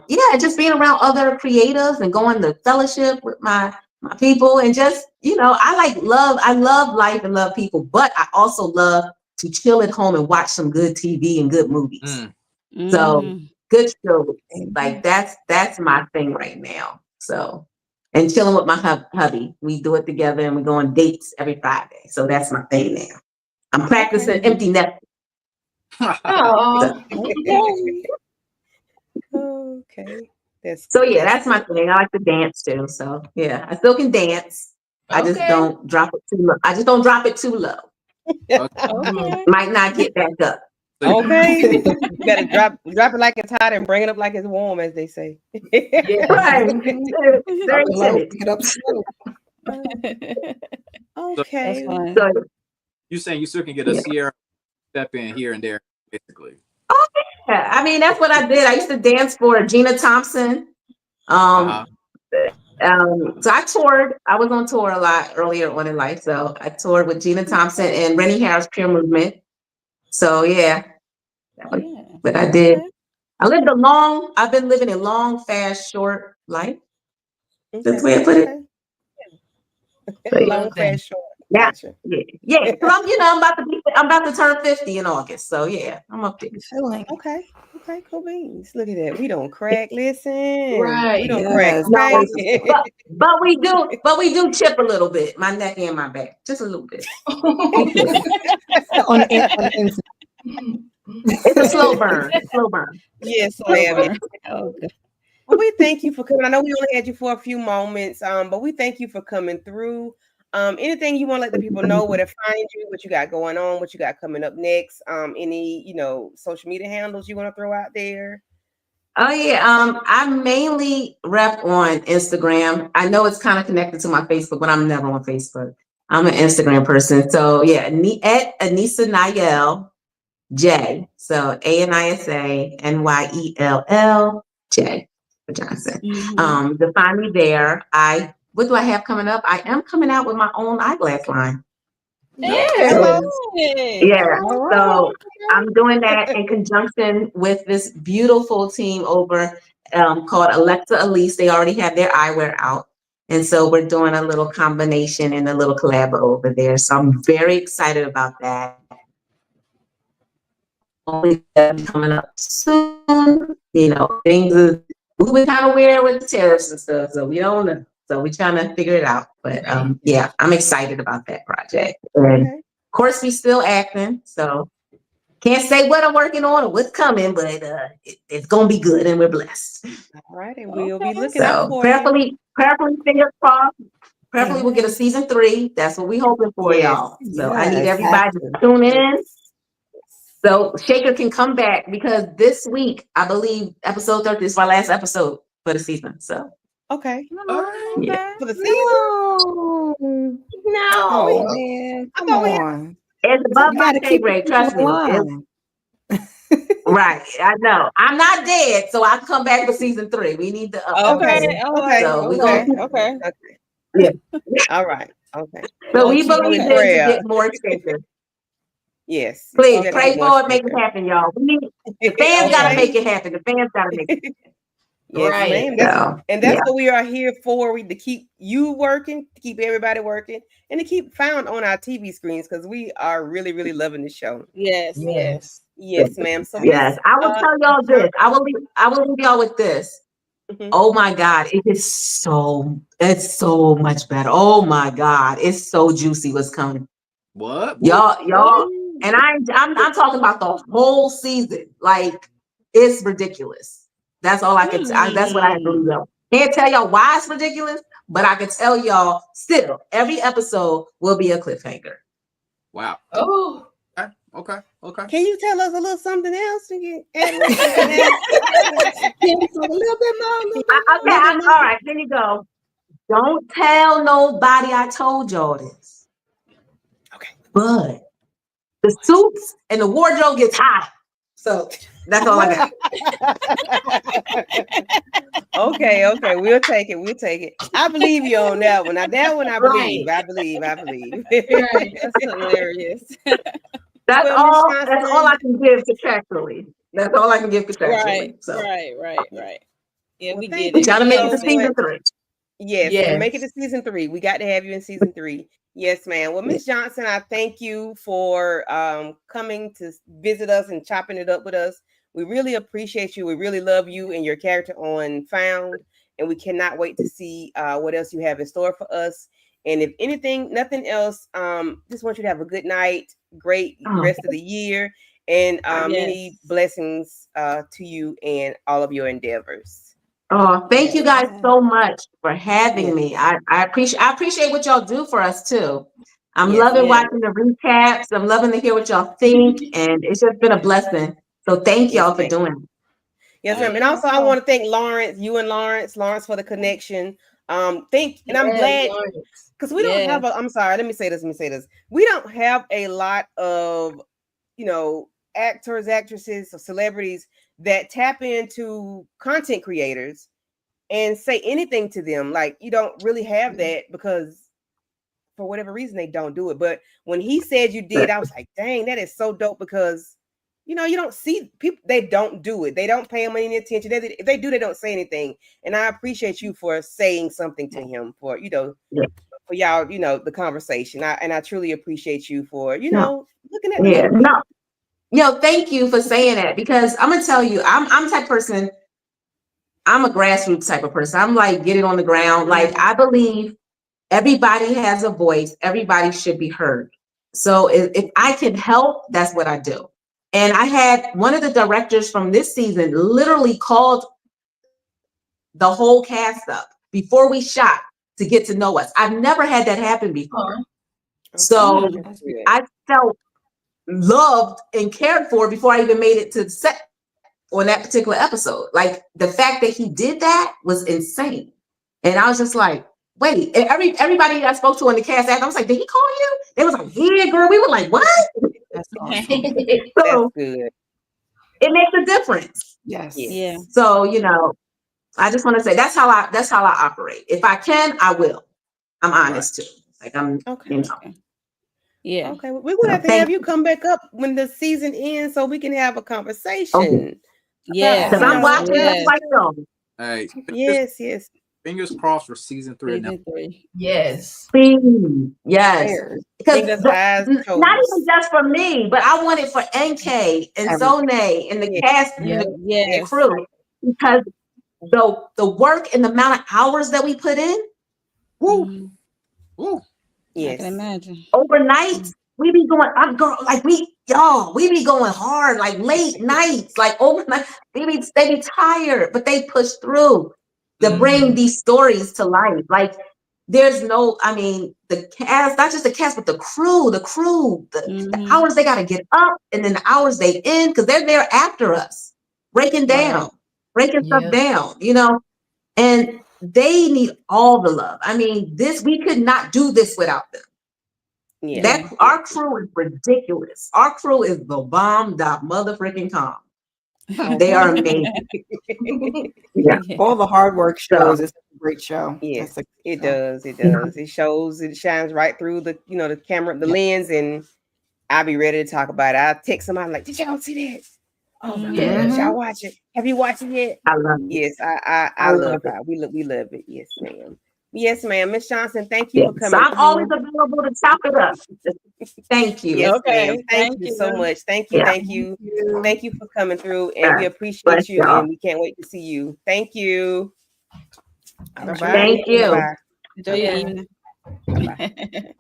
yeah, just being around other creatives and going to fellowship with my people, and just, I love life and love people, but I also love to chill at home and watch some good TV and good movies. So good shows, like that's my thing right now. So, and chilling with my hubby, we do it together, and we go on dates every Friday. So that's my thing now. I'm practicing empty nest. Oh, Okay. So yeah, that's my thing. I like to dance too. So yeah, I still can dance. I just don't drop it too low. Okay. Might not get back up. Okay. You better drop it like it's hot and bring it up like it's warm, as they say. yeah. Right. Very Slow, timid. pick it up slow. Okay. That's fine. So You saying you still can get a Sierra step in here and there, basically. yeah, I mean, that's what I did. I used to dance for Gina Thompson. So I toured. I was on tour a lot earlier on in life. So I toured with Gina Thompson and Rennie Harris Pure Movement. So yeah, but I did. I've been living a long, fast, short life. That's the way I put it. Okay. Long, fast, short. Yeah, Gotcha. yeah. Because I'm about to turn 50 in August. So yeah, I'm up there. Okay, cool beans. Look at that. We don't crack. Listen, Right. we don't crack. No, Okay? but we do chip a little bit, my neck and my back, just a little bit. on the inside. It's a slow burn. Yes, ma'am. Okay. Well, we thank you for coming. I know we only had you for a few moments, but we thank you for coming through. Anything you want to let the people know, where to find you, what you got going on, what you got coming up next, any, social media handles you want to throw out there? Oh yeah, I mainly rep on Instagram. I know it's kind of connected to my Facebook, but I'm never on Facebook. I'm an Instagram person. So yeah, at Anissa Nyell J. So ANISA NYELL J for Johnson. To find me there. What do I have coming up? I am coming out with my own eyeglass line. Yeah. So I'm doing that in conjunction with this beautiful team over called Alexa Elise. They already have their eyewear out. And so we're doing a little combination and a little collab over there. So I'm very excited about that. Only coming up soon. Things are moving kind of weird with the tariffs and stuff. So we don't know. So we're trying to figure it out. But yeah, I'm excited about that project. And of course, we still acting. So can't say what I'm working on or what's coming, but it's gonna be good, and we're blessed. All right, and we'll be looking out for prayerfully, fingers crossed. Prayerfully, we'll get a season 3. That's what we're hoping for, y'all. So I need everybody to tune in. So Shaker can come back, because this week, I believe episode 30 is my last episode for the season. So okay. Yeah. For the season? No. Oh man, come on. It's above my pay grade, trust me. Right, I know. I'm not dead, so I can come back for season 3. We need the Okay. So we gonna Yeah. All right. Okay. So we believe this to get more expensive. Yes. Please pray for it, make it happen, y'all. The fans gotta make it happen. The fans gotta make it happen. Yes, ma'am. That's what we are here for. To keep you working, to keep everybody working, and to keep found on our TV screens, because we are really, really loving the show. Yes, ma'am. So yes, I will tell y'all this. I will leave y'all with this. Oh my God, it's so much better. Oh my God, it's so juicy what's coming. What? Y'all, and I'm talking about the whole season. Like, it's ridiculous. That's all I can. That's what I have to leave y'all. Can't tell y'all why it's ridiculous, but I can tell y'all still every episode will be a cliffhanger. Wow. Oh. Okay. Can you tell us a little something else? You can add a little something else. A little bit more. Okay, all right, here you go. Don't tell nobody I told y'all this. Okay. But the suits and the wardrobe gets hot. So that's all I got. Okay. We'll take it. I believe you on that one. Now that one I believe. I believe. Right. That's hilarious. That's Well, Miss all Johnson, I can give contractually. That's all I can give contractually. Right. Yeah, well, we thank get it. Trying to you make it so to season much. 3. Yes, to make it to Yes. season 3. We got to have you in season 3. Yes, ma'am. Well, Miss Johnson, I thank you for coming to visit us and chopping it up with us. We really appreciate you. We really love you and your character on Found, and we cannot wait to see what else you have in store for us. And if anything, nothing else, just want you to have a good night, great rest of the year, and many blessings to you and all of your endeavors. Oh, thank you guys so much for having me. I appreciate what y'all do for us too. I'm loving watching the recaps. I'm loving to hear what y'all think, and it's just been a blessing. So thank y'all for doing it. Yes, ma'am. And also I want to thank Lawrence, you and Lawrence for the connection. And I'm glad because we don't have I'm sorry, let me say this. We don't have a lot of, actors, actresses, or celebrities that tap into content creators and say anything to them. Like, you don't really have that because for whatever reason they don't do it. But when he said you did, I was like, dang, that is so dope because you don't see people, they don't do it. They don't pay him any attention. If they do, they don't say anything. And I appreciate you for saying something to him for for y'all, the conversation. I truly appreciate you for, looking at the little people. Thank you for saying that because I'm gonna tell you, I'm the type of person, I'm a grassroots type of person. I'm like, get it on the ground. Like, I believe everybody has a voice. Everybody should be heard. So if I can help, that's what I do. And I had one of the directors from this season literally called the whole cast up before we shot to get to know us. I've never had that happen before. So I felt loved and cared for before I even made it to the set on that particular episode. Like, the fact that he did that was insane. And I was just like, wait, and everybody I spoke to on the cast after, I was like, did he call you? They was like, yeah, girl. We were like, what? That's awesome. So that's good. It makes a difference. Yes. Yeah. So, I just want to say that's how I operate. If I can, I will. I'm honest too. Like, I'm Yeah. Okay. We're gonna have to have you come back up when the season ends so we can have a conversation. Okay. Yeah. Because I'm watching this like Hey. Yes. Fingers crossed for season 3. Yes. Please. Yes. Because eyes, not even just for me, but I want it for NK and Zone and the cast and the crew. Because the work and the amount of hours that we put in, I can imagine. overnight, we be going, we be going hard, like late nights, like overnight. They be tired, but they push through to bring these stories to life. Like, there's the cast, not just the cast, but the crew, the hours they got to get up and then the hours they end because they're there after us, breaking stuff down, and they need all the love. We could not do this without them. Our crew is ridiculous. Our crew is the bomb. Motherfucking calm. They are amazing. All the hard work shows. It's a great show. Yes, it does. It shows. It shines right through the the camera, the lens, and I'll be ready to talk about it. I'll text somebody like, "Did y'all see that? Oh my gosh, y'all watch it? Have you watched it yet?" I love it. Yes, I love it. We love it. Yes, ma'am. Yes, ma'am. Miss Johnson, thank you for coming. So I'm always available to chop it up. Thank you. Yes, ma'am. Thank you so much. Thank you. Thank you for coming through, and we appreciate you, and we can't wait to see you. Thank you. Bye-bye. Thank you. Bye-bye. Enjoy your evening. Bye-bye.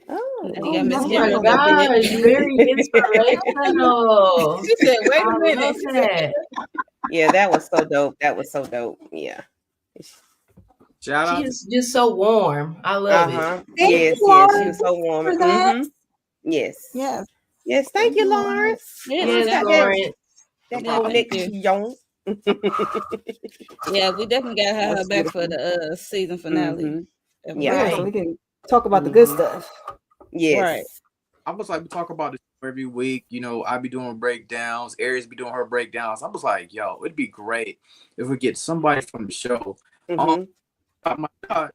Oh my gosh, very inspirational. She said, wait a minute. That. Yeah, that was so dope. Yeah. Shout out. She's just so warm. I love it. Yes, she was so warm. For that. Yes. Yes, thank you, Lawrence. Yeah, Lawrence Yes, got Lawrence. that Yeah, thank you. connection. Yeah, we definitely gotta have her That's back for beautiful. the season finale. Yeah. Yeah, Right. so we can talk about the good Mhm. stuff. Right. Yes. I was like, we talk about it every week. You know, I be doing breakdowns. Aries be doing her breakdowns. I was like, yo, it'd be great if we get somebody from the show. Oh Mm-hmm. my God,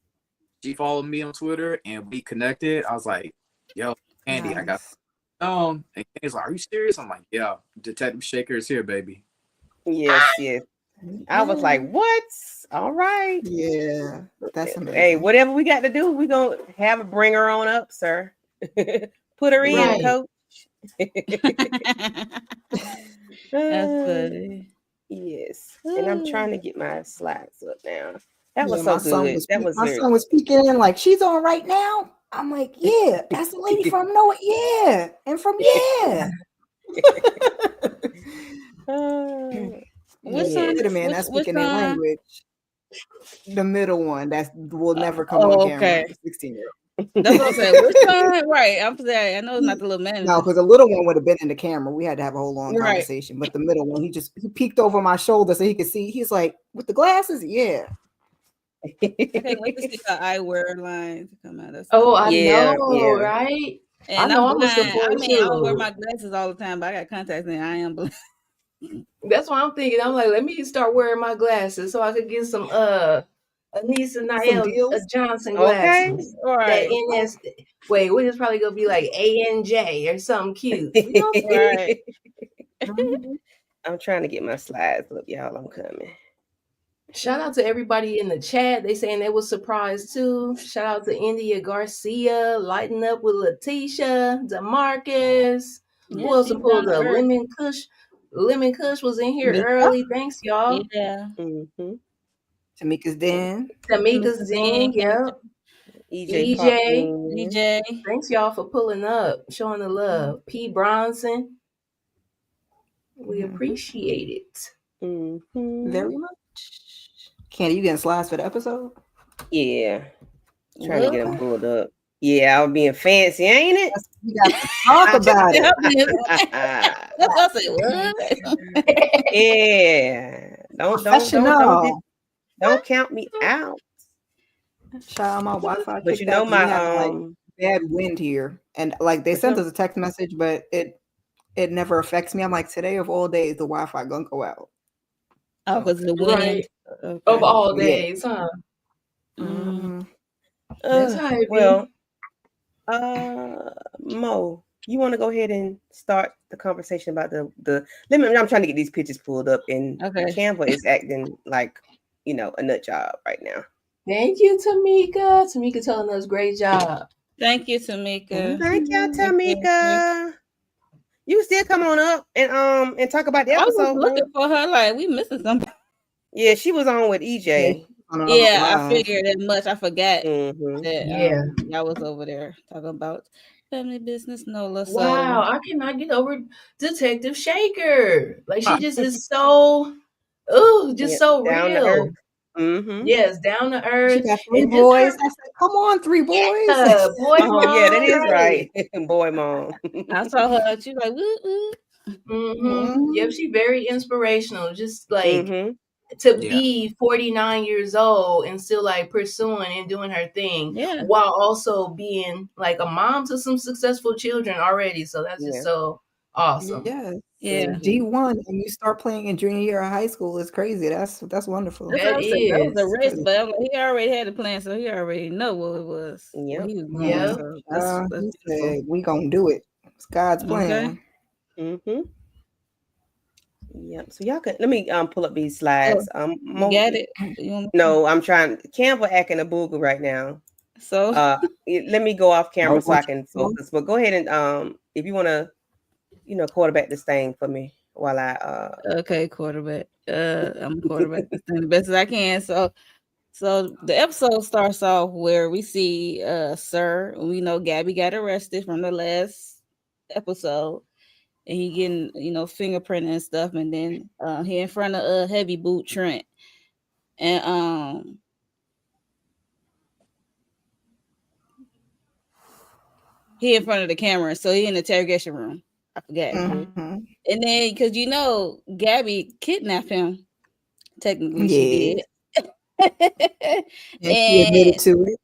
she followed me on Twitter and we connected. I was like, yo, Andy, I got Nice. on. And he's like, are you serious? I'm like, yeah, Detective Shaker is here, baby. Yes, yes. I was like, what? All right. Yeah, that's Hey, amazing. whatever we got to do, we're going to have her bring her on up, sir. Put her in, Right. coach. That's funny. Yes. And I'm trying to get my slides up now. That was Yeah, so good. That was my very son was peeking in like, she's on right now. I'm like, yeah, that's the lady from Noah. Yeah, and from yeah. Which yeah. one? The man that's Which speaking their one? language. The middle one that will never come on Oh, camera. okay. The 16-year-old. That's what I'm saying. Which one? Right. I'm saying. I know it's not the little man. No, because the little one would have been in the camera. We had to have a whole long Right. conversation. But the middle one, he peeked over my shoulder so he could see. He's like, with the glasses, yeah. I can't wait to see her eyewear line to come out. That's Oh, I Yeah, know, yeah. right? and I know I'm I'm looking blind. I forward mean, I don't wear to. my glasses all the time, but I got contacts and I am blind. That's what I'm thinking. I'm like, let me start wearing my glasses so I could get some Anissa Some Niall deals. Johnson Okay. glasses. All That right. NS wait, what is probably gonna be like ANJ or something cute. You know what I'm saying? Right. Mhm. I'm trying to get my slides up, y'all. I'm coming. Shout out to everybody in the chat. They saying they was surprised too. Shout out to India Garcia, lighting up with Letitia, DeMarcus. Yeah, Who else she's pulled down to up? earth. Lemon Kush. Lemon Kush was in here Mika. early. Thanks, y'all. Yeah. Mm-hmm. Tamika's Den. Tamika's Zing, yep. EJ EJ. popped in. DJ. Thanks y'all for pulling up, showing the love. P. Bronson. We Mhm. appreciate it. Mm-hmm. Very much. Candy, you getting slides for the episode? Yeah. Trying to get them Okay. pulled up. Yeah, I was being fancy, ain't it? We got to talk about it. That's what I say. What? Yeah. Professional. Don't count me out. Shout out, my Wi-Fi But you kicked know out because we my have like bad wind here, and like they for sent some- us a text message, but it never affects me. I'm like, today of all days, the Wi-Fi gonna go out. Oh, because of the wind. Right. Okay. Of all Yeah. days, huh? Mhm. That's how it be. well, Mo, you want to go ahead and start the conversation about the limit? I'm trying to get these pictures pulled up, and Okay. Canva is acting like a nut job right now. Thank you, Tamika. Tamika telling us great job. Thank you, Tamika. Thank you, Thank you. Tamika. You still come on up and talk about the I was episode. looking for her, like we missing something. Yeah, she was on with EJ. Yeah, I figured that much. I forgot Mm-hmm. that y'all was over there talking about family business, Nola. So Wow, I cannot get over Detective Shaker. Like she just is so, just so down to real. earth. Mm-hmm. Yes, down to She earth. got 3 And just boys. her- I said, come on, 3 boys. Yeah, boy, Oh yeah, that mom, is right. Boy, mom. I saw her. She was like, woo, woo. Mm-hmm. Yep, she very inspirational. Just like Mm-hmm. to Yeah. be 49 years old and still like pursuing and doing her thing, Yeah. while also being like a mom to some successful children already. So that's just so awesome. Yes. Yeah. D1 and you start playing in junior year of high school is crazy. That's wonderful. That's what I said. That was a is. risk, but I'm like, he already had a plan, so he already know what it was. Yep. What he was doing. Yep. So He that's said, we gonna do it. It's God's plan. Mm-hmm. Yep. So y'all can let me pull up these slides. You got it? No, I'm trying. Canva acting a booger right now. So let me go off camera so I can focus. But go ahead and if you want to, quarterback this thing for me while I okay, quarterback. I'm quarterback this thing the best as I can. So the episode starts off where we see Sir. We know Gabi got arrested from the last episode, and he getting fingerprinting and stuff, and then he in front of Heavy Boot Trent, and he in front of the camera, so he in the interrogation room. I forget. Mhm. And then because Gabi kidnapped him. Technically, she Yeah. did. And she admitted to it.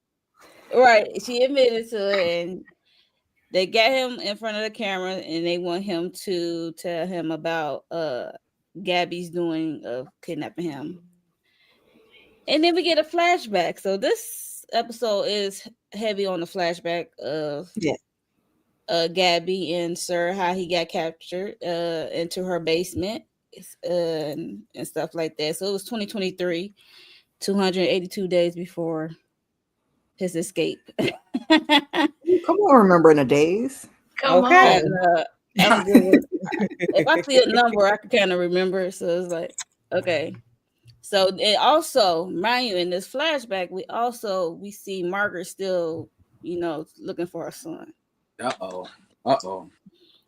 Right, she admitted to it, and they got him in front of the camera, and they want him to tell him about Gabi's doing of kidnapping him. And then we get a flashback. So this episode is heavy on the flashback of Gabi and Sir, how he got captured into her basement and stuff like that. So it was 2023, 282 days before his escape. Come on, remembering the days. Come Okay. on. I'm good with if I see a number, I can kind of remember. So it's like, okay. So it also, mind you, in this flashback, we see Margaret still, looking for her son. Uh-oh.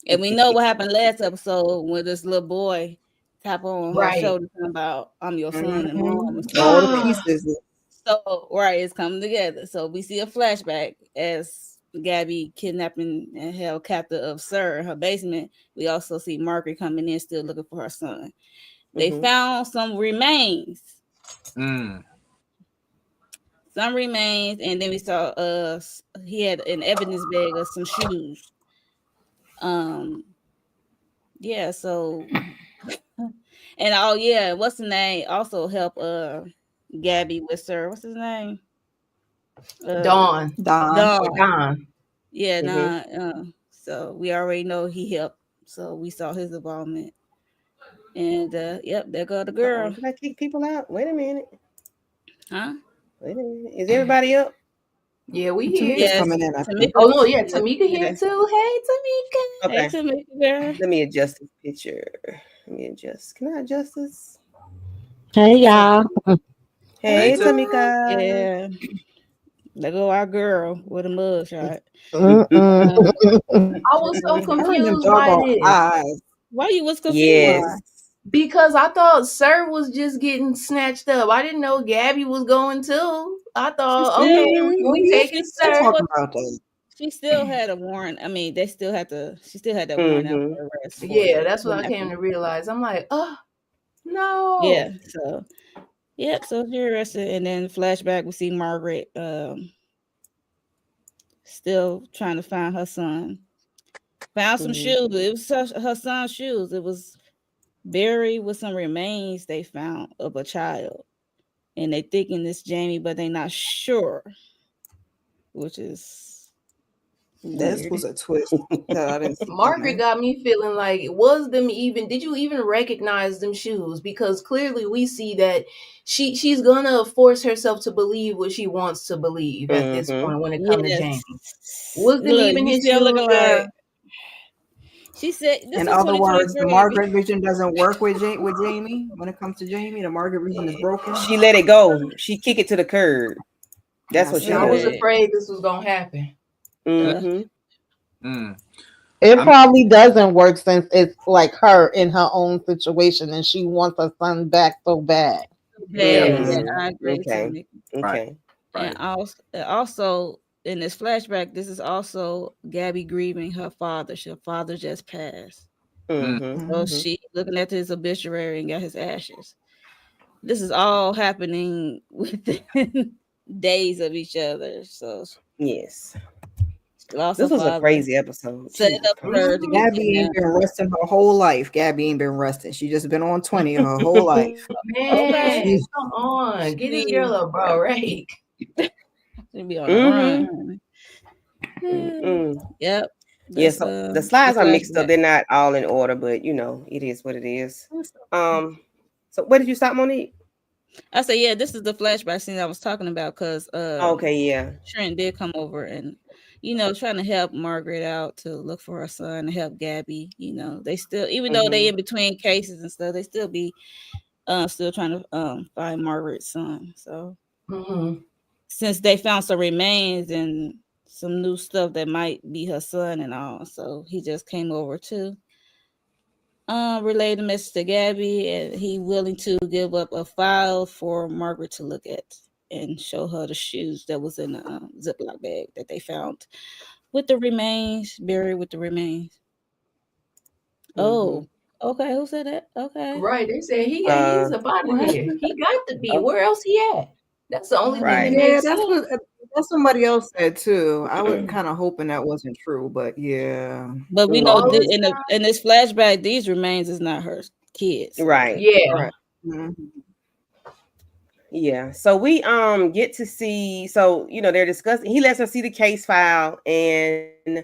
And we know what happened last episode when this little boy tap on her shoulder talking about, I'm your son and mom. And all the pieces. So, it's coming together. So we see a flashback as Gabi kidnapping and held captive of Sir in her basement. We also see Margaret coming in still looking for her son. They found some remains. Some remains, and then we saw he had an evidence bag of some shoes. Yeah, so and what's the name? Also help Gabi with Sir. What's his name? Don. Yeah, so we already know he helped. So we saw his involvement. And there go the girl. Did I kick people out? Wait a minute. Huh? Wait a minute. Is everybody up? Yeah, we here. Tamika's coming in. I think. Oh no, yeah, Tamika here too. Hey, Tamika. Okay. Hey, Tamika, girl. Let me adjust this picture. Can I adjust this? Hey y'all. Hey, Tamika. Yeah. There go our girl with a mug shot. I was so confused by this. Why you was confused? Yes. Because I thought Sir was just getting snatched up. I didn't know Gabi was going too. I thought, we taking Sir. Talking about that. She still had a warrant. I mean, she still had that warrant out for arrest. Yeah, that's what I came to realize. I'm like, oh no. Yeah. So so she arrested, and then flashback we see Margaret still trying to find her son. Found some shoes. It was her son's shoes. It was buried with some remains they found of a child. And they thinking it's Jamie, but they not sure. Which is this weird. was a twist that I didn't see. Margaret got me feeling like, did you even recognize them shoes? Because clearly we see that she's gonna force herself to believe what she wants to believe at this point when it comes to Jamie. Was them even his shoes? Like, she said, in other words, the Margaret vision doesn't work with Jamie when it comes to Jamie. The Margaret vision is broken. She let it go. She kick it to the curb. That's what she I was afraid this was gonna happen. It probably doesn't work since it's like her in her own situation and she wants her son back so bad. Yeah, I agree. Okay. Right. And also in this flashback, this is also Gabi grieving her father. Her father just passed. So she looking at his obituary and got his ashes. This is all happening within days of each other. So yes. This was a crazy episode. Set up for her to get Gabi ain't been resting her whole life. Gabi ain't been resting. She just been on 20 her whole life. Man, come on. Get this girl a break. She be on the run. Yep. Yes, the slides are mixed up. They're not all in order, but it is what it is. So where did you stop, Monique? I said, this is the flashback scene I was talking about because Trent did come over and trying to help Margaret out to look for her son and help Gabi. They still, even though they in between cases and stuff, they still be still trying to find Margaret's son. So since they found some remains and some new stuff that might be her son and all, so he just came over to relay the message to Gabi, and he willing to give up a file for Margaret to look at and show her the shoes that was in the Ziploc bag that they found with the remains, buried with the remains. Oh, okay. Who said that? Okay. Right. They said he's up out of here. He got to be. Where else he at? That's the only thing that Right. Yeah, makes that's sense. what somebody else said too. I was kind of hoping that wasn't true, but yeah. But we know All this in this flashback, these remains is not her kids. So. Right. Yeah. Right. Mhm. Yeah. So we get to see, so they're discussing, he lets her see the case file, and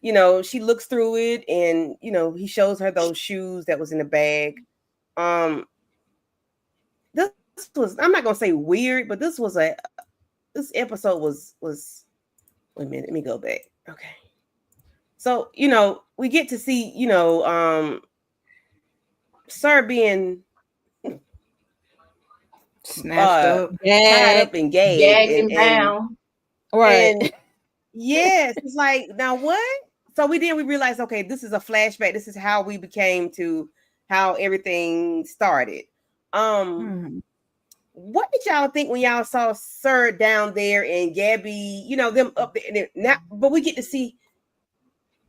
she looks through it, and he shows her those shoes that was in the bag. This was, I'm not gonna say weird, but this episode was wait a minute, let me go back. Okay. So, we get to see, Sir being Snatched up. tied up and gagged, Gagged and bound. Right. and yes, it's like, now what? So we realized, okay, this is a flashback. This is how we became to how everything started. What did y'all think when y'all saw Sir down there and Gabi, them up there? Now, but we get to see.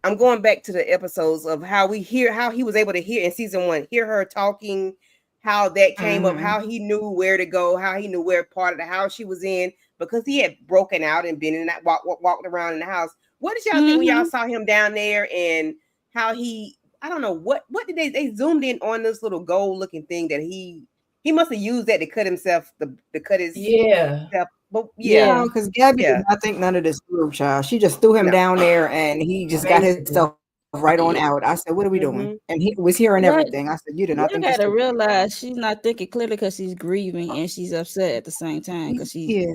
I'm going back to the episodes of how he was able to hear in season 1, hear her talking, how that came up, how he knew where to go, how he knew where part of the house she was in, because he had broken out and been in that walked around in the house. What did y'all think when y'all saw him down there, and how I don't know, what did they zoomed in on this little gold looking thing that he must have used that to cut himself, to cut his stuff. But Yeah, because Gabi did not think none of this through, child. She just threw him down there, and he just got himself right on out. I said, "What are we doing?" And he was hearing everything. I said, "You did not think this gotta through." realize she's not thinking clearly because she's grieving and she's upset at the same time because she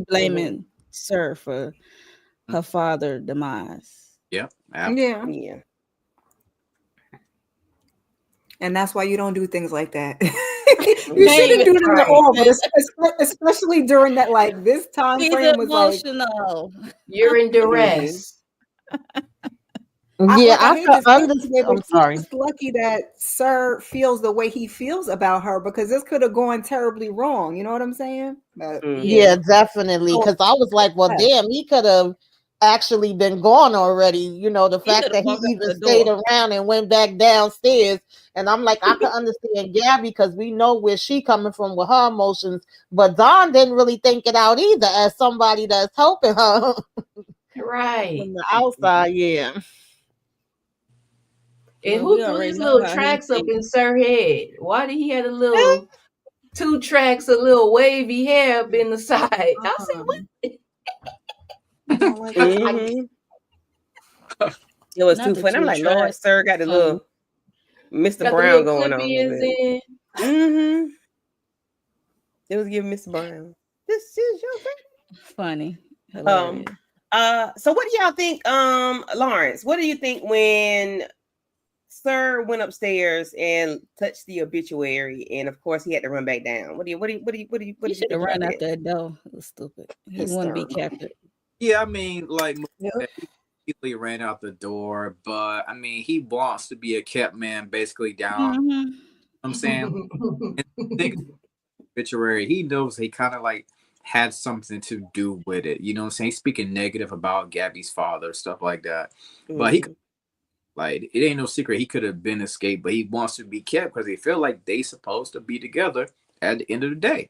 blaming Sir for her father's demise. Yeah. Yeah. And that's why you don't do things like that. You shouldn't do them at all, but especially during that, like, this time frame was emotional. Like, you're in duress. I hate to say this way, I'm but sorry. she's just lucky that Sir feels the way he feels about her, because this could have gone terribly wrong. You know what I'm saying? But, yeah, definitely. Because I was like, well, damn, he could have actually been gone already. The fact that he even stayed around and went back downstairs. And I'm like, I can understand Gabi because we know where she coming from with her emotions. But Dawn didn't really think it out either as somebody that's helping her. Right. From the outside, yeah. And who threw these little tracks up in Sir's head? Why did he have a little 2 tracks, a little wavy hair up in the side? I said, what? It was too funny. I'm like, Lord, Sir got the little Mr. Brown going on. It was giving Mr. Brown. This is your friend. Funny. Hilarious. So what do y'all think, Lawrence? What do you think when Sir went upstairs and touched the obituary, and of course he had to run back down? What do you should have run out that door? It was stupid. He wouldn't be captured. Yeah, I mean, like, he ran out the door, but I mean, he wants to be a kept man, basically down. You know what I'm saying, and think obituary, he knows he kind of like had something to do with it. You know what I'm saying? He's speaking negative about Gabi's father, stuff like that. But he, like, it ain't no secret he could have been escaped, but he wants to be kept because he feel like they supposed to be together at the end of the day.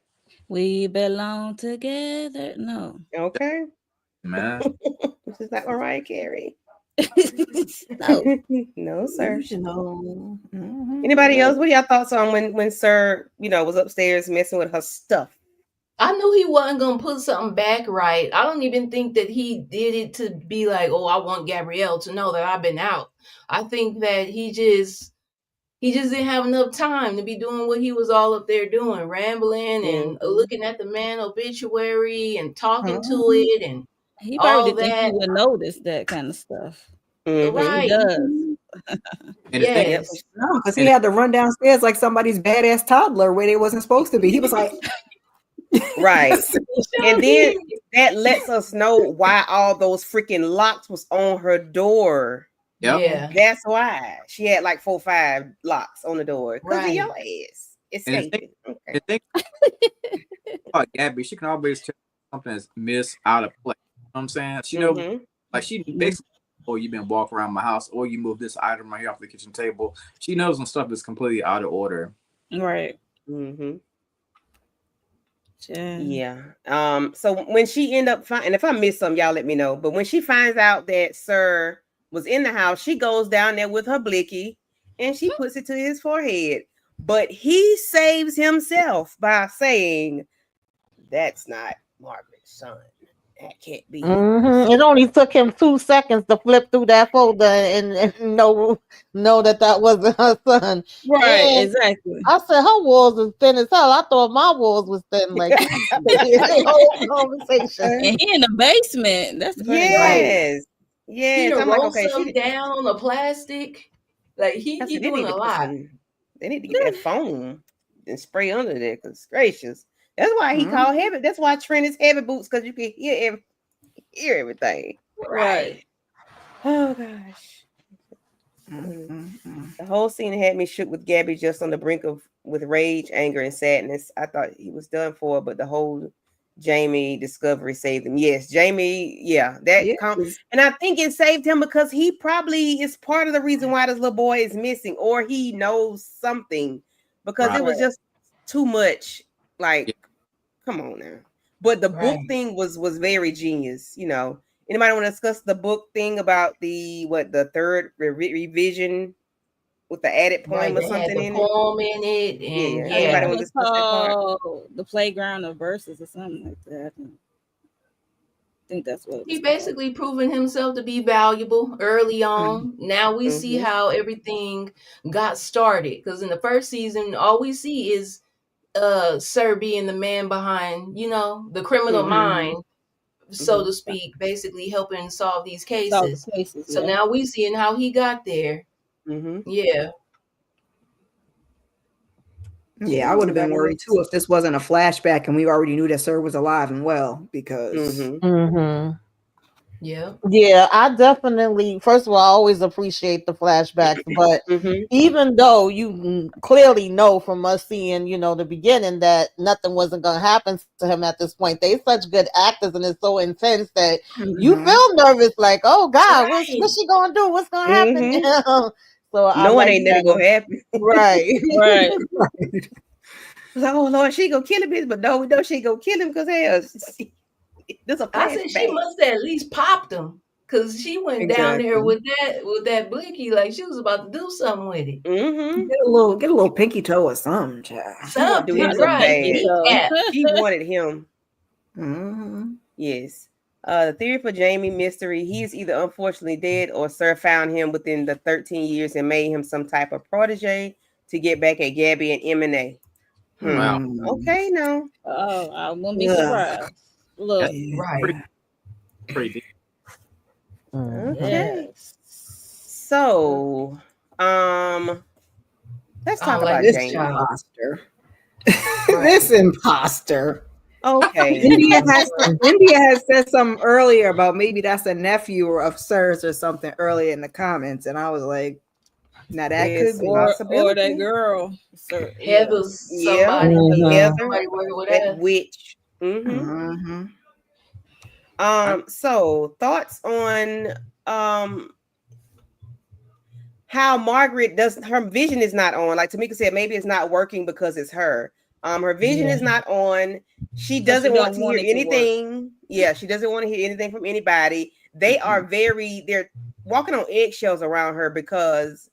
We belong together. No. Okay. Man. This is not Mariah Carey. No. No, sir. No. Anybody else? What are y'all thoughts on when Sir, was upstairs messing with her stuff? I knew he wasn't gonna put something back right. I don't even think that he did it to be like, oh, I want Gabrielle to know that I've been out. I think that he just didn't have enough time to be doing what he was all up there doing, rambling and looking at the man obituary and talking to it, and he probably didn't think he would notice that kind of stuff. Right. He does. And yes. No, because he had to run downstairs like somebody's badass toddler where they wasn't supposed to be. He was like, right. And then that lets us know why all those freaking locks was on her door. Yep. Yeah. That's why she had like 4 or 5 locks on the door. Because of your ass escaping. The thing about Gabi, she can always tell something is missed out of place. You know what I'm saying? She know, like, she basically or you've been walking around my house, or you move this item right here off the kitchen table. She knows when stuff is completely out of order. Right. Mm-hmm. Yeah. So when she end up and if I miss some, y'all let me know. But when she finds out that Sir was in the house, she goes down there with her blicky and she puts it to his forehead. But he saves himself by saying, "That's not Margaret's son. That can't be." It only took him 2 seconds to flip through that folder and know that wasn't her son. Right, And exactly. I said her walls is thin as hell. I thought my walls was thin. Like the whole conversation. And he in the basement. That's the crazy. Yes. He Yes. done I'm like, rolled okay, some down on the plastic. Like he they doing need a to lot. They need to get that foam and spray under there. Cause gracious, that's why he called heavy. That's why Trent is heavy boots, because you can hear everything. Right. Oh gosh. The whole scene had me shook with Gabi just on the brink with rage, anger, and sadness. I thought he was done for, but the whole Jamie discovery saved him. Yes, Jamie, and I think it saved him because he probably is part of the reason why this little boy is missing, or he knows something, because it was just too much. Like, come on now. But the book thing was very genius. Anybody want to discuss the book thing about the third revision with the added poem or something in it? And Anybody want to discuss that part? The Playground of Verses or something like that. I think that's what he basically proven himself to be valuable early on. Now we see how everything got started, because in the first season all we see is Sir being the man behind the criminal mind, so to speak, basically helping solve these cases. So now we seeing how he got there. Yeah, I would have been worried too if this wasn't a flashback and we already knew that Sir was alive and well, because Yeah, I definitely, first of all, I always appreciate the flashbacks, but even though you clearly know from us seeing, the beginning that nothing wasn't going to happen to him at this point, they're such good actors and it's so intense that you feel nervous, like, oh God, what's she going to do? What's going to happen? So no one ain't never going to happen. Right. Right. Like, oh Lord, she gonna kill him, but no, we know she gonna kill him because hell, this a I said she must have at least popped him, because she went down there with that blicky like she was about to do something with it. Get a little pinky toe or something, child. Something, She wanted him. Yes. The theory for Jamie mystery: he is either unfortunately dead, or Sir found him within the 13 years and made him some type of protege to get back at Gabi and M&A. Wow. Okay, now. Oh, I won't be surprised. Look, pretty deep. Okay. So, let's talk about this Jamie. imposter. This imposter. Okay. India has said something earlier about maybe that's a nephew of Sir's or something earlier in the comments, and I was like, now that could be or that girl, Heather's somebody, somebody working with that witch. So thoughts on how Margaret her vision is not on. Like Tamika said, maybe it's not working because it's her. Her vision is not on. She doesn't want to hear anything. She doesn't want to hear anything from anybody. They are they're walking on eggshells around her because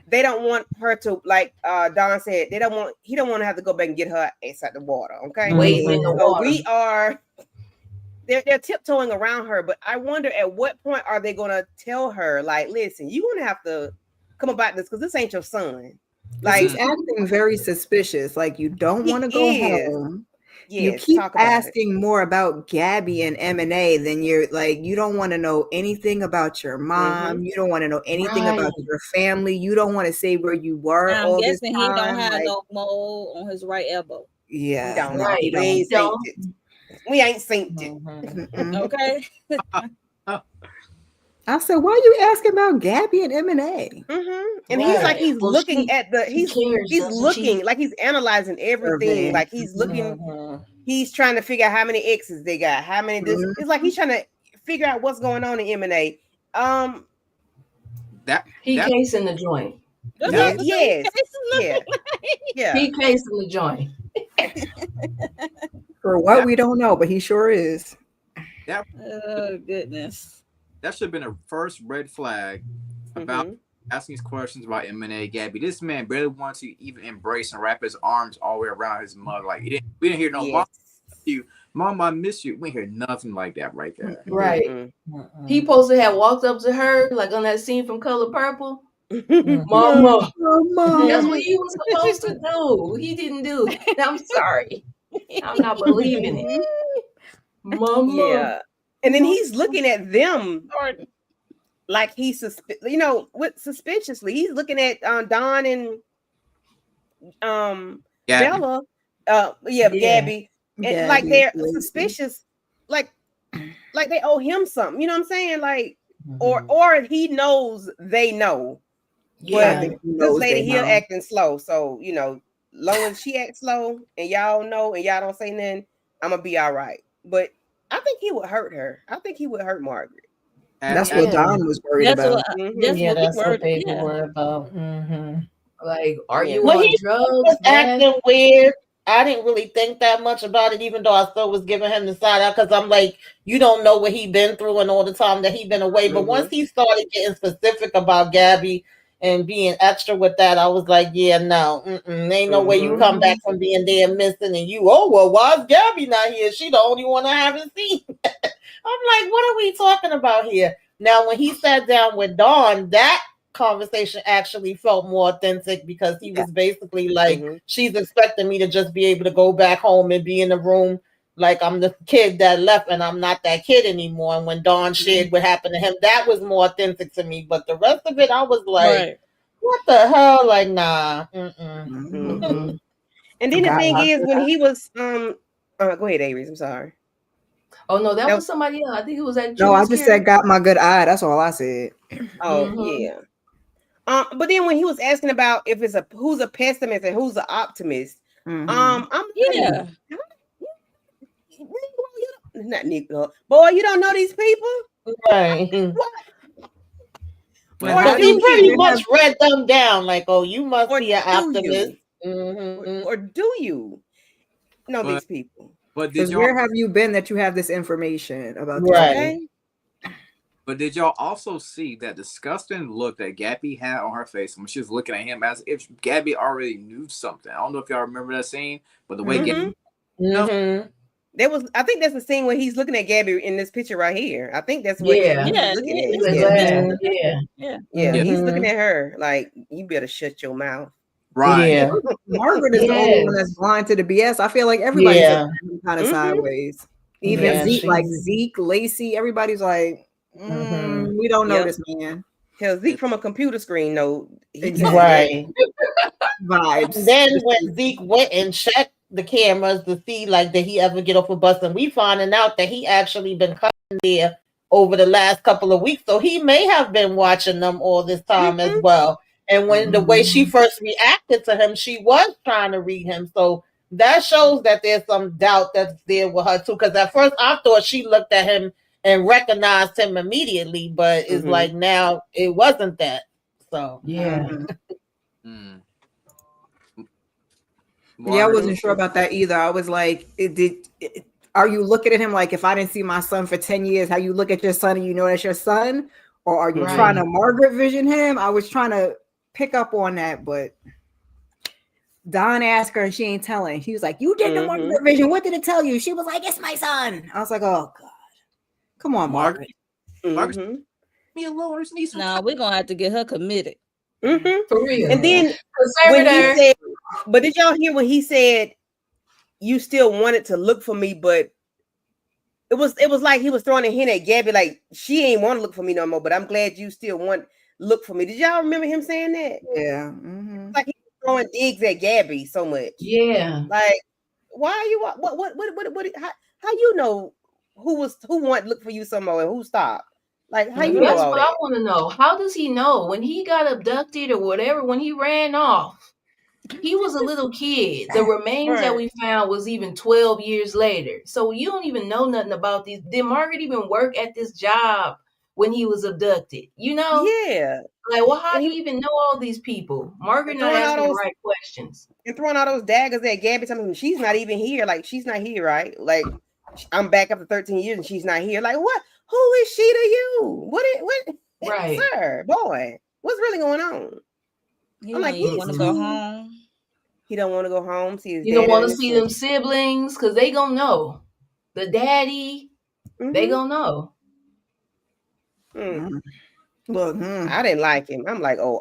they don't want her to, like Don said, he don't want to have to go back and get her ass out the water. Okay. Wading in the water. They're tiptoeing around her, but I wonder at what point are they going to tell her, like, listen, you're going to have to come about this because this ain't your son. Like, he's acting very suspicious. Like, you don't want to go home. You keep asking more about Gabi and M&A than you're like, you don't want to know anything about your mom. You don't want to know anything about your family. You don't want to say where you were. I'm guessing he don't have no mole on his right elbow. Yeah. We ain't synced it. Okay. I said, why are you asking about Gabi and M&A? And he's like, he's looking at he's looking like he's analyzing everything. Like he's looking, he's trying to figure out how many X's they got, how many this. It's like he's trying to figure out what's going on in M&A. He casing the joint. Yes. Yeah. He casing the joint. For what we don't know, but he sure is. Oh goodness. That should have been a first red flag about asking these questions about M&A. Gabi, this man barely wants to even embrace and wrap his arms all the way around his mother. Like we didn't hear no mom, Mom, I miss you. We didn't hear nothing like that right there. Right. He supposed to have walked up to her like on that scene from Color Purple. Mama. That's what he was supposed to do. He didn't do that. I'm sorry. I'm not believing it. Mama. Yeah. And then he's looking at them like he's suspiciously. He's looking at Don and Bella. Gabi. And like they're suspicious, like they owe him something. You know what I'm saying? Like, or he knows they know. Yeah, but this lady here acting slow. So long as she acts slow and y'all know and y'all don't say nothing, I'm gonna be all right. But I think he would hurt her. I think he would hurt Margaret. That's what Don was worried about. That's what they were worried about. Like, are you on drugs? Was acting weird. I didn't really think that much about it, even though I still was giving him the side out because I'm like, you don't know what he been through and all the time that he been away. But once he started getting specific about Gabi and being extra with that, I was like, yeah, no, ain't no way you come back from being there missing and you, why is Gabi not here? She the only one I haven't seen. I'm like, what are we talking about here? Now, when he sat down with Dawn, that conversation actually felt more authentic because he was basically like, she's expecting me to just be able to go back home and be in the room like I'm the kid that left and I'm not that kid anymore. And when Dawn shared what happened to him, that was more authentic to me. But the rest of it, I was like, what the hell? Like, nah. And then the thing is, when he was go ahead, Aries, I'm sorry. Oh no, that was somebody else. I think it was that. No, I just said got my good eye. That's all I said. Oh yeah. But then when he was asking about if it's who's a pessimist and who's an optimist, I'm not Negro. Boy, you don't know these people, right? Or he pretty much read them down, like, oh, you must be an optimist, or do you know these people? But where have you been that you have this information about? Right. But did y'all also see that disgusting look that Gabi had on her face when she was looking at him as if Gabi already knew something? I don't know if y'all remember that scene, but the way Gabi, I think that's the scene where he's looking at Gabi in this picture right here. I think that's what he's looking at. He's looking at her like, you better shut your mouth. Right. Yeah. Margaret is the only one that's blind to the BS. I feel like everybody's kind of sideways. Even Zeke, Lacey, everybody's like, we don't know this man. Hell, Zeke from a computer screen, right? Vibes. And then when Zeke went and checked the cameras to see like did he ever get off a bus, and we finding out that he actually been coming there over the last couple of weeks, so he may have been watching them all this time as well. And when the way she first reacted to him, she was trying to read him, so that shows that there's some doubt that's there with her too. Because at first I thought she looked at him and recognized him immediately, but it's like now it wasn't that. So yeah, I wasn't sure about that either. I was like, are you looking at him like, if I didn't see my son for 10 years, how you look at your son and you know that's your son? Or are you trying to Margaret vision him? I was trying to pick up on that, but Don asked her and she ain't telling. He was like, you did the Margaret vision. What did it tell you? She was like, it's my son. I was like, oh God. Come on, Margaret. Me alone. No, we're gonna have to get her committed. For real. And then when he said, but did y'all hear when he said you still wanted to look for me, but it was like he was throwing a hint at Gabi, like she ain't want to look for me no more, but I'm glad you still want look for me. Did y'all remember him saying that? Yeah. Like he was throwing digs at Gabi so much. Yeah. Like, why are you what how you know who want to look for you some more and who stopped? Like, how you know that's all what that? I want to know. How does he know when he got abducted or whatever, when he ran off? He was a little kid. The remains that we found was even 12 years later. So you don't even know nothing about these. Did Margaret even work at this job when he was abducted. You know? Yeah. Like, well, how do you even know all these people? Margaret not asking the right questions. And throwing all those daggers at Gabi, telling me she's not even here. Like, she's not here, right? Like, I'm back after 13 years and she's not here. Like, what? Who is she to you? What? Right, sir, boy, what's really going on? I'm like, he want to go home. He don't want to go home. See his you don't want to see them siblings because they gonna know. The daddy, they gonna know. Look, I didn't like him. I'm like, oh,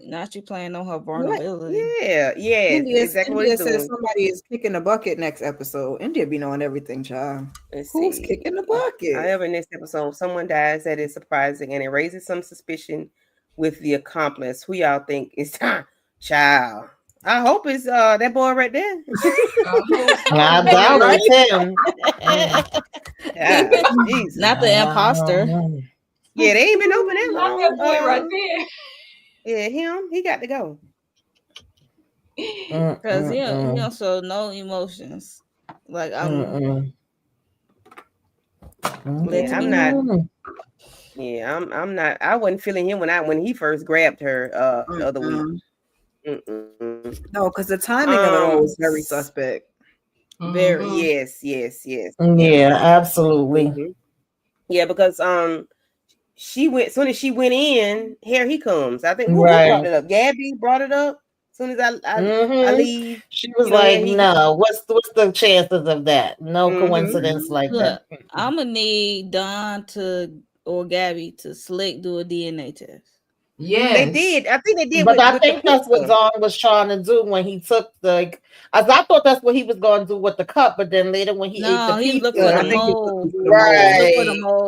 Not you playing on her vulnerability. Yeah, exactly what he's doing. Somebody is kicking the bucket next episode. India be knowing everything, child. Who's kicking the bucket? However, next episode, someone dies that is surprising and it raises some suspicion with the accomplice. Who y'all think is child? I hope it's that boy right there. I doubt it's him. Not the imposter. Yeah, they ain't been open that long. That boy right there. Yeah, him. He got to go. Because he also no emotions. Like I'm not. I wasn't feeling him when he first grabbed her the other week. No, because the timing of it all was very suspect. Very yes. Yeah, absolutely. Yeah, because she went, soon as she went in, here he comes. I think who brought it up? Gabi brought it up. As soon as I leave, she was like, "No, what's the chances of that? No coincidence like that." I'm gonna need Don or Gabi to slick do a DNA test. Yeah, they did. I think they did. But I think that's what Don was trying to do when he took I thought that's what he was going to do with the cup, but then later when he ate the pizza,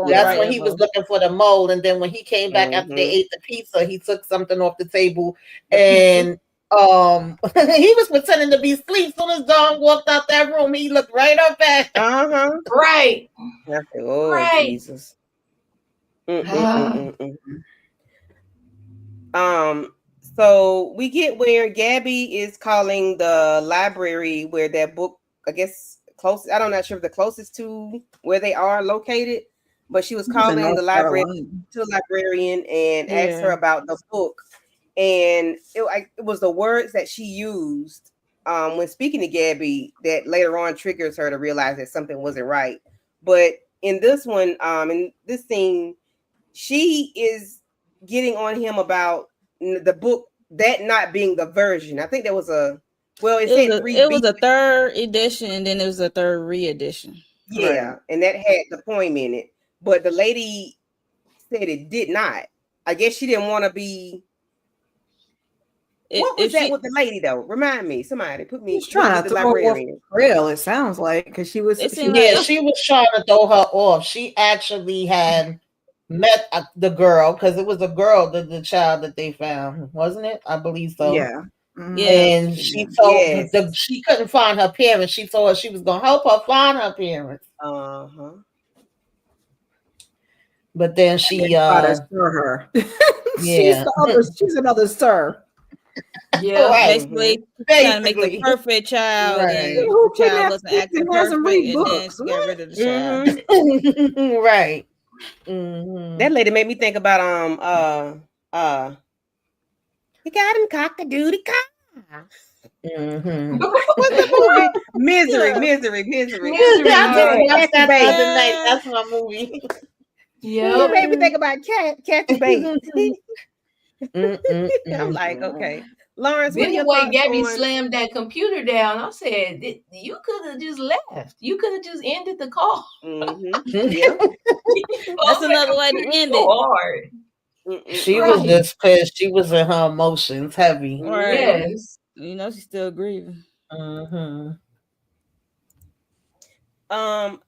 that's when he was looking for the mold. And then when he came back after they ate the pizza, he took something off the table and he was pretending to be asleep. As soon as Don walked out that room, he looked right up at right. Oh, right. Jesus. So we get where Gabi is calling the library where that book, I guess, close. I'm not sure if the closest to where they are located, but she was calling the library to the librarian and asked her about the book. And it was the words that she used when speaking to Gabi that later on triggers her to realize that something wasn't right. But in this one, in this scene, she is getting on him about the book, that not being the version. I think there was it was a third edition, and then it was a third re-edition. Yeah, and that had the poem in it. But the lady said it did not. I guess she didn't want to be. What was that with the lady though? Remind me. Somebody put me. She's trying to throw her off real. It sounds like because she was. She was trying to throw her off. She actually had met the girl because it was a girl, the child that they found, wasn't it? I believe so. Yeah. And she told she couldn't find her parents. She told her she was gonna help her find her parents. But then she stir her. Yeah. She's another sir. Yeah, basically trying to make the perfect child, and the child wasn't acting perfect, and then she got rid of the child. Right. That lady made me think about you got him cock-a-doodie cock. What's the movie? Misery. That's my movie. Yeah, it made me think about Kathy Bates. I'm like, okay, Lawrence. Then the way Gabi slammed that computer down, I said, you could have just left. You could have just ended the call. Yeah. That's another way to end it. Hard. She was just pissed. She was in her emotions heavy. Right. Yes. You know, she's still grieving. Lawrence,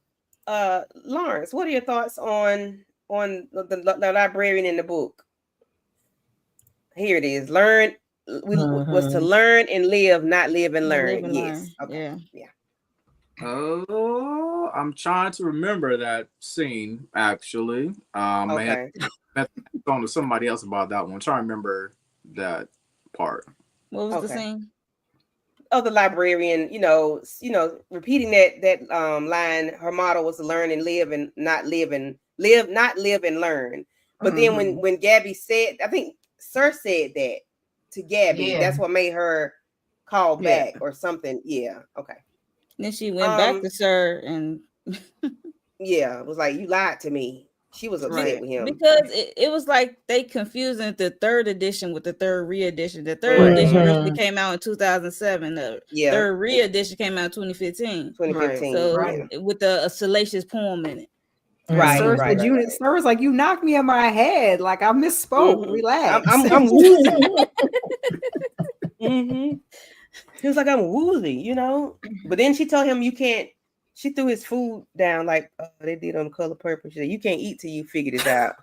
what are your thoughts on the librarian in the book? Here it is. Learn was to learn and live, not live and learn. Yes. Okay. Yeah. Oh, I'm trying to remember that scene actually. I had talked to somebody else about that one. I'm trying to remember that part. What was the scene? Oh, the librarian, repeating that line. Her motto was to learn and live and not live and live and learn. But then when Gabi said, I think Sir said that to Gabi, that's what made her call back or something. Yeah. Okay. Then she went back to Sir and it was like, you lied to me. She was upset with him because it was like they confusing the third edition with the third re-edition. The third edition originally came out in 2007. The third re-edition came out in 2015. So with a salacious poem in it. Sir was like, you knocked me on my head. Like, I misspoke. Relax. I'm woozy. He was like, I'm woozy, you know. But then she told him you can't. She threw his food down like they did on The Color Purple. She said, you can't eat till you figure this out.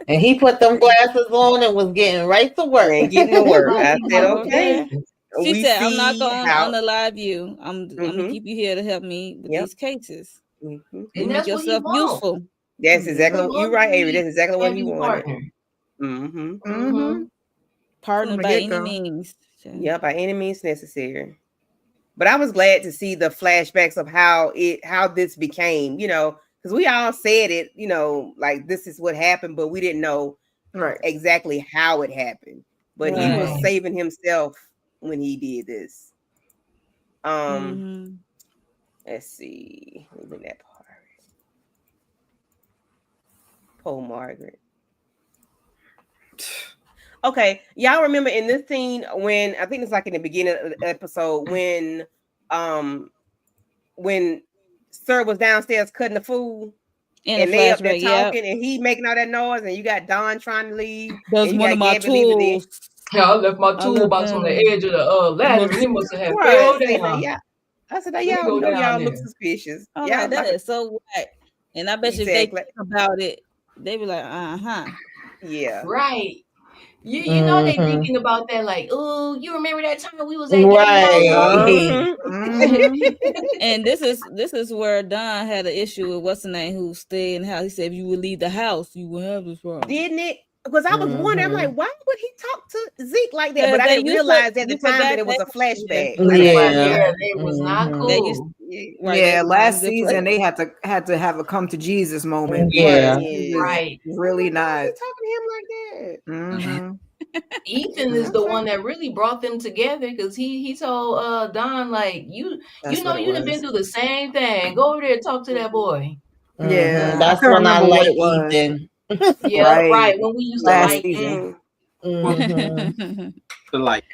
And he put them glasses on and was getting right to work. And getting to work. I said, okay. She said, I'm not going to unalive you. I'm going to keep you here to help me with these cases. And make yourself useful. That's exactly what you're right, Avery. That's exactly what he wanted. Partner by any means. Yeah, by any means necessary. But I was glad to see the flashbacks of how this became, you know, because we all said it, you know, like this is what happened, but we didn't know exactly how it happened. But he was saving himself when he did this. Let's see. Leaving that part. Poor Margaret. Okay, y'all remember in this scene when I think it's like in the beginning of the episode when Sir was downstairs cutting the food and they up there talking and he making all that noise and you got Don trying to leave. That's one of my tools. I left my toolbox on the edge of the ladder and it must have fell down. I said, y'all know y'all look suspicious. Yeah, that is so whack. And I bet you if they think about it, they be like, yeah, right. You know they thinking about that like, oh, you remember that time we was at that And this is where Don had an issue with what's the name who stayed in the house. He said if you would leave the house, you would have this problem. Didn't it? Because I was wondering, I'm like, why would he talk to Zeke like that? But I didn't realize at the time that it was a flashback. It was not cool. Last season they had to have a come to Jesus moment. Right. Really not talking to him like that. Ethan is the one that really brought them together because he told Don like you know you'd have been through the same thing. Go over there and talk to that boy. Yeah, that's when I like Ethan. Yeah, right. When we used to like him. The like.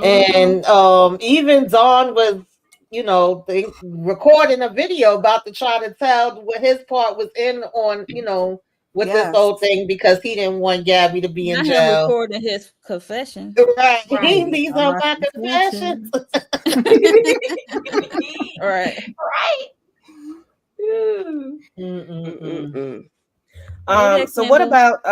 And even Dawn was, you know, recording a video about to try to tell what his part was in on, you know, with this whole thing because he didn't want Gabi to be in jail. Him recording his confession. Right. These are my confessions. Right. So what about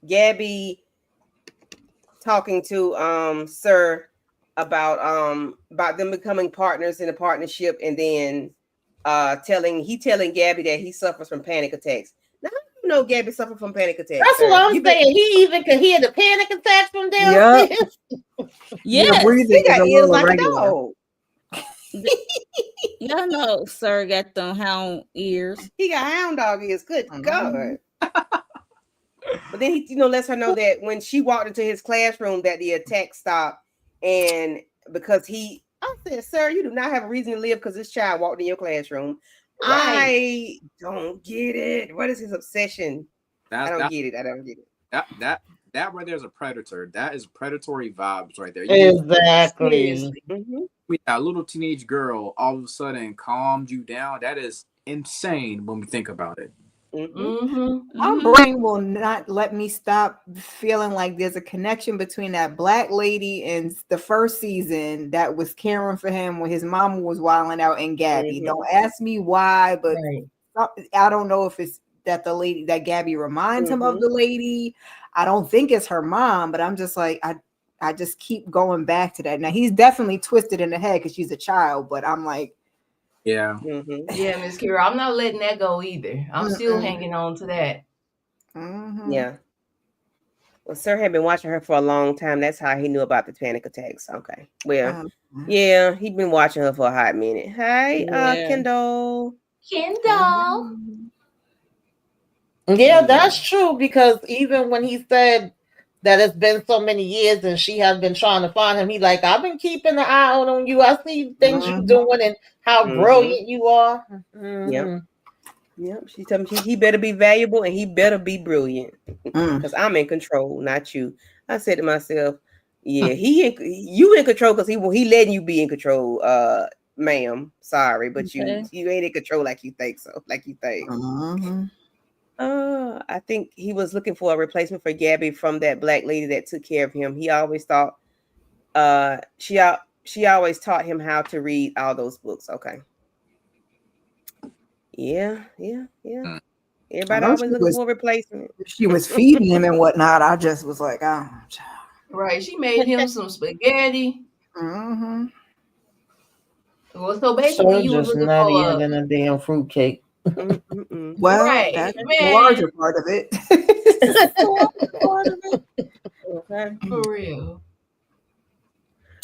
Gabi talking to Sir about them becoming partners in a partnership and then telling Gabi that he suffers from panic attacks. Now you know Gabi suffered from panic attacks. That's what I'm saying. He even could hear the panic attacks from downstairs. Yes, he got ears like a dog. Y'all know Sir got them hound ears. He got hound dog ears. Good God. But then he, you know, lets her know that when she walked into his classroom that the attack stopped. And because I said, sir, you do not have a reason to live because this child walked in your classroom. Right. I don't get it. What is his obsession? I don't get it. That right there is a predator. That is predatory vibes right there. Exactly. We got a little teenage girl all of a sudden calmed you down. That is insane when we think about it. My brain will not let me stop feeling like there's a connection between that black lady in the first season that was caring for him when his mama was wilding out and Gabi. Don't ask me why, but I don't know if it's that the lady that Gabi reminds him of the lady. I don't think it's her mom, but I'm just like I just keep going back to that. Now he's definitely twisted in the head because she's a child, but I'm like, yeah, Miss Kira, I'm not letting that go either. I'm still hanging on to that. Yeah. Well, Sir had been watching her for a long time. That's how he knew about the panic attacks. Okay. Well, yeah, he'd been watching her for a hot minute. Hi, Kendall. Kendall. Yeah, that's true, because even when he said that it's been so many years and she has been trying to find him, he like, I've been keeping an eye out on you. I see things you're doing and how brilliant you are. Yep. Yep. She told me he better be valuable and he better be brilliant. Because I'm in control, not you. I said to myself, yeah, you in control because he letting you be in control, ma'am. Sorry, but you ain't in control like you think so. Like you think. I think he was looking for a replacement for Gabi from that black lady that took care of him. He always thought she always taught him how to read all those books. Okay. Yeah. Everybody always looking for a replacement. She was feeding him and whatnot. I just was like, oh. Right. She made him some spaghetti. Mm-hmm. Well, so basically, you were looking nuttier than a damn fruitcake. Well, that's the larger part of it. Okay. For real.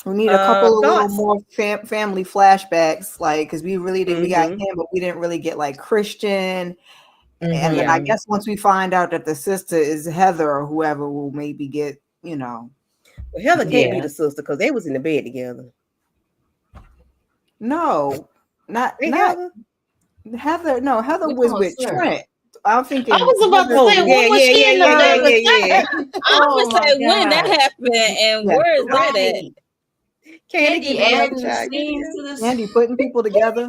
We need a couple of little more family flashbacks, like, because we really did. We got him, but we didn't really get like Christian. And then I guess once we find out that the sister is Heather or whoever, we'll maybe get, Well, Heather can't be the sister because they was in the bed together. No, not Heather. No, Heather was with Trent. I'm thinking. I was about to say, when was she in the bed? I was say when that happened and where is that at? Candy adding scenes to this. Candy putting people together.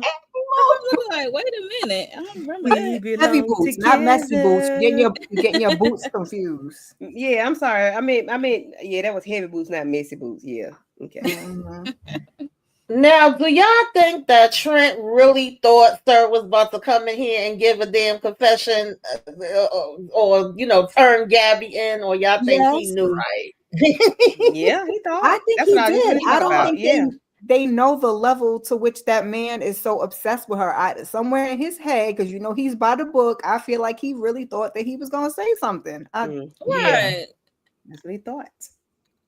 Like, wait a minute, I don't remember that. Heavy boots, not messy boots. Getting your boots confused. Yeah, I'm sorry. I mean, yeah, that was heavy boots, not messy boots. Yeah. Okay. Now, do y'all think that Trent really thought Sir was about to come in here and give a damn confession, or turn Gabi in, or y'all think he knew? Right. Yeah, he thought. I think he did. I don't think they know the level to which that man is so obsessed with her. Somewhere in his head, because he's by the book, I feel like he really thought that he was going to say something. Right. That's what he thought.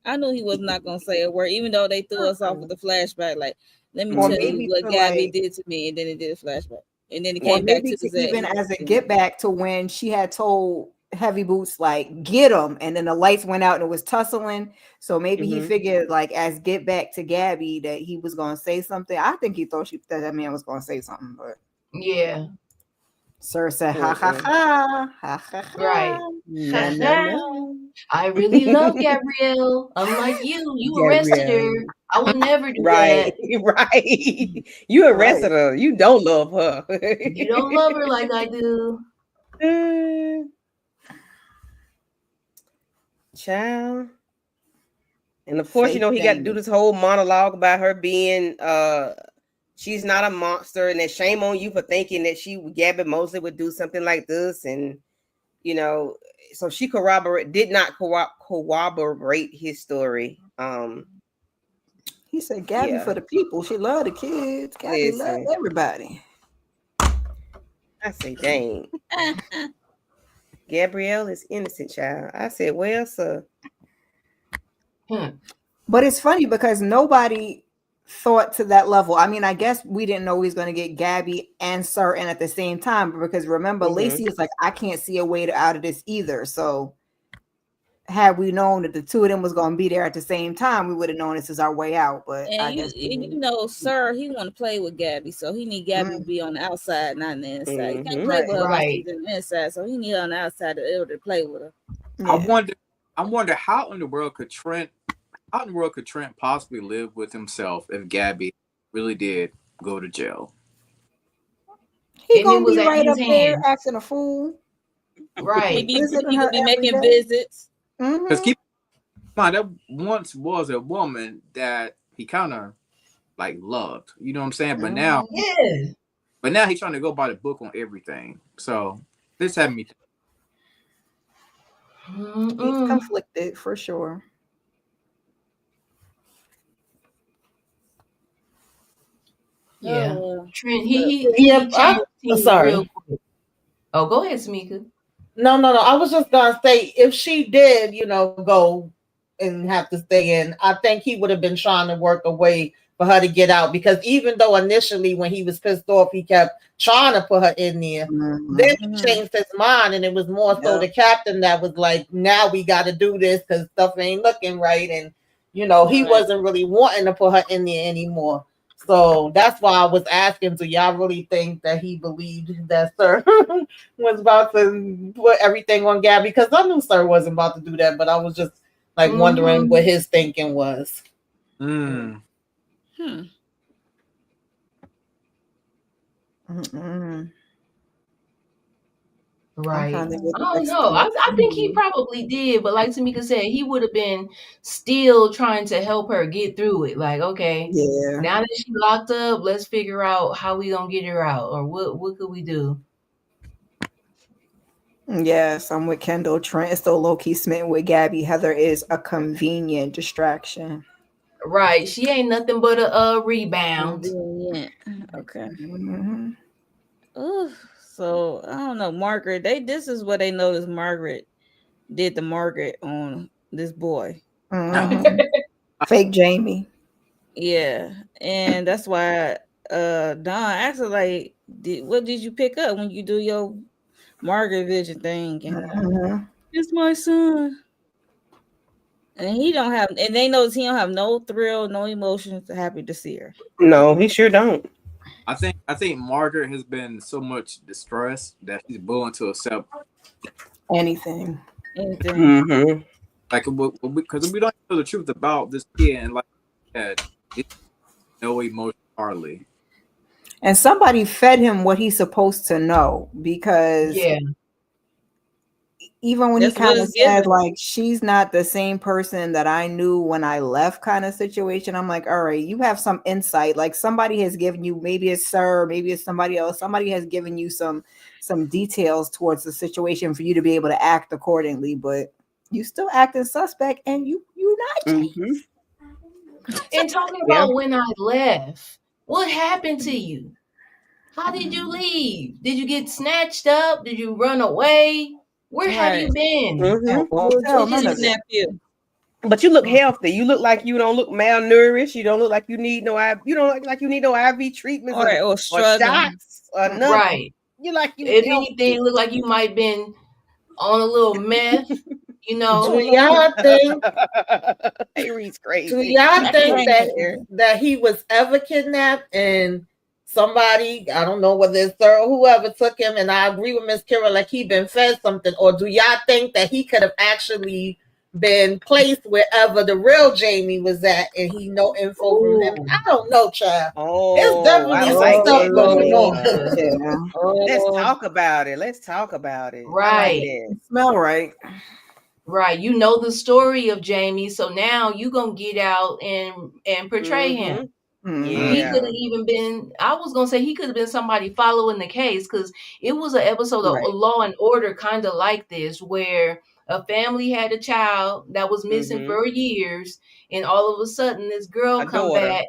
I knew he was not going to say a word, even though they threw us off with the flashback. Like, let me tell you what Gabi did to me, and then he did a flashback. And then he came back to even as a get back to when she had told Heavy Boots, like, get him, and then the lights went out and it was tussling. So maybe he figured, like, as get back to Gabi, that he was going to say something. I think he thought that man was going to say something, but yeah. Sir said, ha ha ha, ha ha ha. Right. No. I really love Gabrielle. Unlike you arrested her. I would never do that. Right. You arrested her. You don't love her. You don't love her like I do. Child. And of course, he got to do this whole monologue about her being she's not a monster, and that shame on you for thinking that Gabi Mosley would do something like this. And so she did not corroborate his story. He said Gabi for the people. She loved the kids. Gabi loved everybody. I say, dang. Gabrielle is innocent, child. I said, well, sir. But it's funny because nobody thought to that level. I mean, I guess we didn't know we was going to get Gabi and Sir in at the same time, because remember, Lacey is like, I can't see a way out of this either. So had we known that the two of them was going to be there at the same time, we would have known this is our way out. But I guess Sir, he want to play with Gabi, so he need Gabi to be on the outside, not on the inside. He can't play with her like she's on the inside, so he need her on the outside to be able to play with her. Yeah. I wonder how in the world could Trent possibly live with himself if Gabi really did go to jail? He gonna be right up there acting a fool, right? He could be making visits. Because keep in mind, that once was a woman that he kind of like loved. You know what I'm saying? But now, he's trying to go by the book on everything. So this had me. He's conflicted for sure. Yeah, Trent. He sorry. Real quick. Oh, go ahead, Samika. No. I was just gonna say if she did, go and have to stay in, I think he would have been trying to work a way for her to get out, because even though initially when he was pissed off, he kept trying to put her in there. Then he changed his mind, and it was more so the captain that was like, now we got to do this because stuff ain't looking right. And, he wasn't really wanting to put her in there anymore. So that's why I was asking, do y'all really think that he believed that Sir was about to put everything on Gabi? Because I knew Sir wasn't about to do that, but I was just like wondering what his thinking was. Right. I don't know. I think he probably did, but like Tamika said, he would have been still trying to help her get through it. Like, okay, now that she's locked up, let's figure out how we gonna get her out, or what could we do? Yes, I'm with Kendall. Trent is so low-key smitten with Gabi. Heather is a convenient distraction. Right. She ain't nothing but a rebound. Okay. So I don't know, Margaret. This is what they noticed Margaret did to Margaret on this boy. Fake Jamie. Yeah, and that's why Don asked her, like, what did you pick up when you do your Margaret vision thing? And it's my son. And he don't have, and they notice he don't have no thrill, no emotions, happy to see her. No, he sure don't. I think Margaret has been so much distressed that she's willing to accept anything. Like, because we don't know the truth about this kid, and like that, no emotion hardly. And somebody fed him what he's supposed to know, because even when he kind of said like, she's not the same person that I knew when I left kind of situation, I'm like, all right, you have some insight. Like somebody has given you, maybe it's Sir, maybe it's somebody else. Somebody has given you some details towards the situation for you to be able to act accordingly, but you still acting suspect and you're not changed. And talking about when I left, what happened to you? How did you leave? Did you get snatched up? Did you run away? Where have you been? But you look healthy. You look like you don't look malnourished. You don't look like you need no IV. You don't look like you need no IV treatments or shots or nothing. Right. You like you. If anything, look like you might been on a little meth. Do y'all think? Harry's crazy. Do y'all think that he was ever kidnapped and somebody, I don't know whether it's Sir or whoever, took him? And I agree with Miss Kira, like he been fed something. Or do y'all think that he could have actually been placed wherever the real Jamie was at, and he know info from him? I don't know, child. It's definitely some stuff going on. Let's talk about it. Right. Like smell right. Right. You know the story of Jamie, so now you gonna get out and portray him. He could have even been, I was gonna say he could have been somebody following the case, because it was an episode of Law and Order kind of like this, where a family had a child that was missing for years, and all of a sudden this girl come back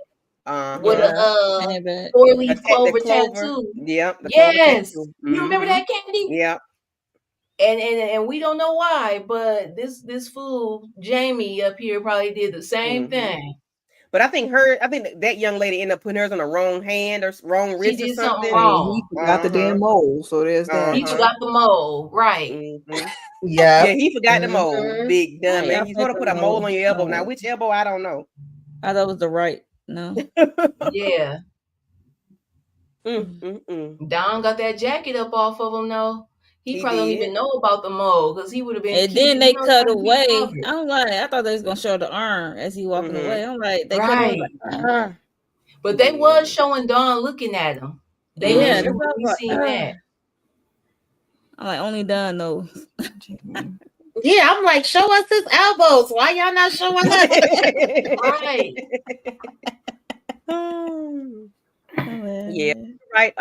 with a 4-leaf clover tattoo. Yep. Yes. You remember that, Candy? Yep. And we don't know why, but this fool Jamie up here probably did the same thing. But I think that young lady ended up putting hers on the wrong hand or wrong wrist. She did or something wrong. He forgot the damn mole, so there's that. He forgot the mole, right? Yeah, he forgot the mole. Big dumb. And you sort of put a mole on your elbow. Now, which elbow? I don't know. I thought it was the right. No. Yeah. Don got that jacket up off of him, though. He probably don't even know about the mole, because he would have been. And then they cut away. I'm like, I thought they was gonna show the arm as he walking away. I'm like, they cut away. But they was showing Don looking at him. They seen that. I'm like, only Don knows. Yeah, I'm like, show us his elbows. Why y'all not showing us? Right. Yeah, right.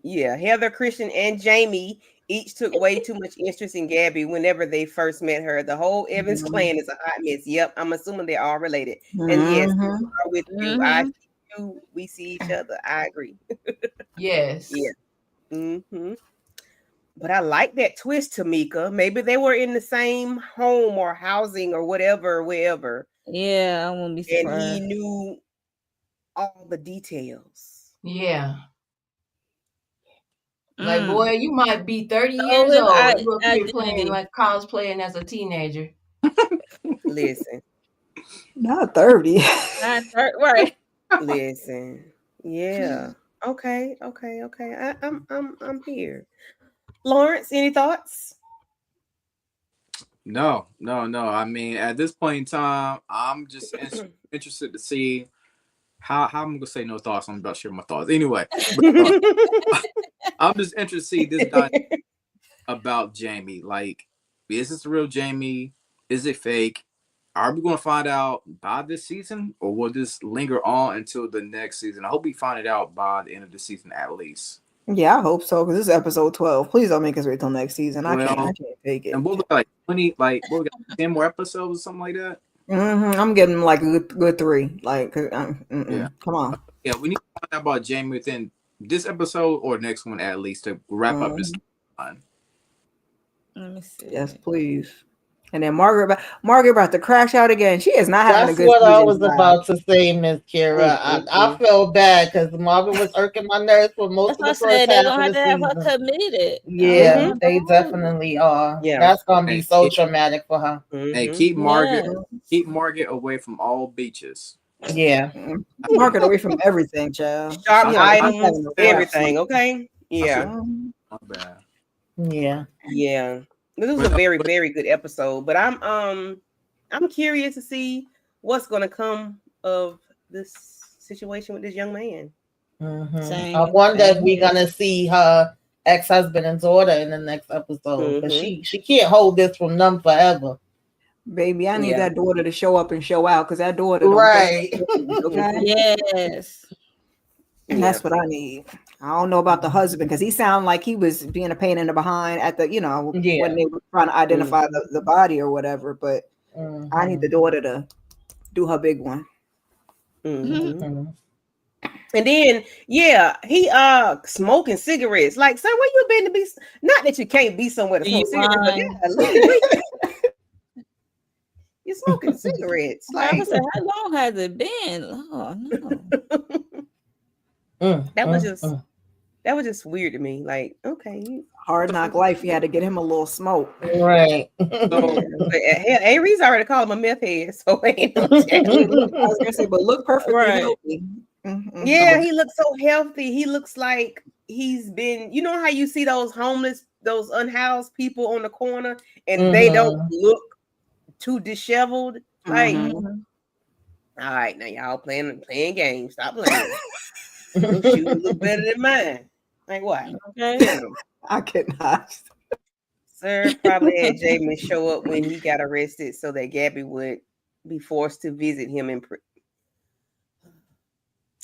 Yeah, Heather, Christian, and Jamie each took way too much interest in Gabi whenever they first met her. The whole Evans clan is a hot mess. Yep, I'm assuming they're all related. And yes, I'm with you. I see you. We see each other. I agree. Yes. Yeah. But I like that twist, Tamika. Maybe they were in the same home or housing or whatever, wherever. Yeah, I won't be surprised. And he knew all the details. Yeah. Like, boy, you might be 30 years old. You up here playing like cosplaying as a teenager. Listen. Not 30. Not 30, right. Listen. Yeah. Okay. I'm here. Lawrence, any thoughts? No. I mean, at this point in time, I'm just interested to see how I'm gonna say no thoughts. I'm about to share my thoughts anyway. But, I'm just interested to see this dynamic about Jamie. Like, is this the real Jamie? Is it fake? Are we going to find out by this season, or will this linger on until the next season? I hope we find it out by the end of the season at least. Yeah, I hope so, because this is episode 12. Please don't make us wait till next season. I can't take it. And we'll get like 20, like we'll get 10 more episodes or something like that. I'm getting like a good 3. Like, yeah, come on. Yeah, we need to find out about Jamie within this episode or next one at least to wrap up this line. Let me see. Yes, please. And then Margaret about to crash out again. She is not having a good season. That's what I was time. about to say, Miss Kira. I felt bad because Margaret was irking my nerves for most of the first half. They're gonna have to have her committed. Yeah, they definitely are. Yeah, that's gonna be so traumatic for her. Hey, keep Margaret away from all beaches. Yeah, Margaret away from everything, child. Sharp items, everything. Okay. Yeah. Not bad. Yeah. Yeah. This was a very, very good episode, but I'm curious to see what's going to come of this situation with this young man. I wonder if we're gonna see her ex-husband and daughter in the next episode, but she can't hold this from them forever. Baby, I need that daughter to show up and show out, because that daughter right. Okay. Yes. And that's what I need. I don't know about the husband, because he sounded like he was being a pain in the behind at the, when they were trying to identify the body or whatever. But I need the daughter to do her big one. And then, he smoking cigarettes. Like, sir, where you been to be? Not that you can't be somewhere to smoke cigarettes, but you're smoking cigarettes. Like, I said, how long has it been? Oh no. That was just weird to me. Like, okay, hard knock life. You had to get him a little smoke, right? Aries already called him a meth head, so ain't no I was gonna say, but look perfectly healthy. Yeah, he looks so healthy. He looks like he's been. You know how you see those homeless, those unhoused people on the corner, and they don't look too disheveled. Like, all right, now y'all playing games. Stop playing. Your shoes look better than mine. Like what? Okay. I cannot. Sir probably had Jamie show up when he got arrested so that Gabi would be forced to visit him in prison.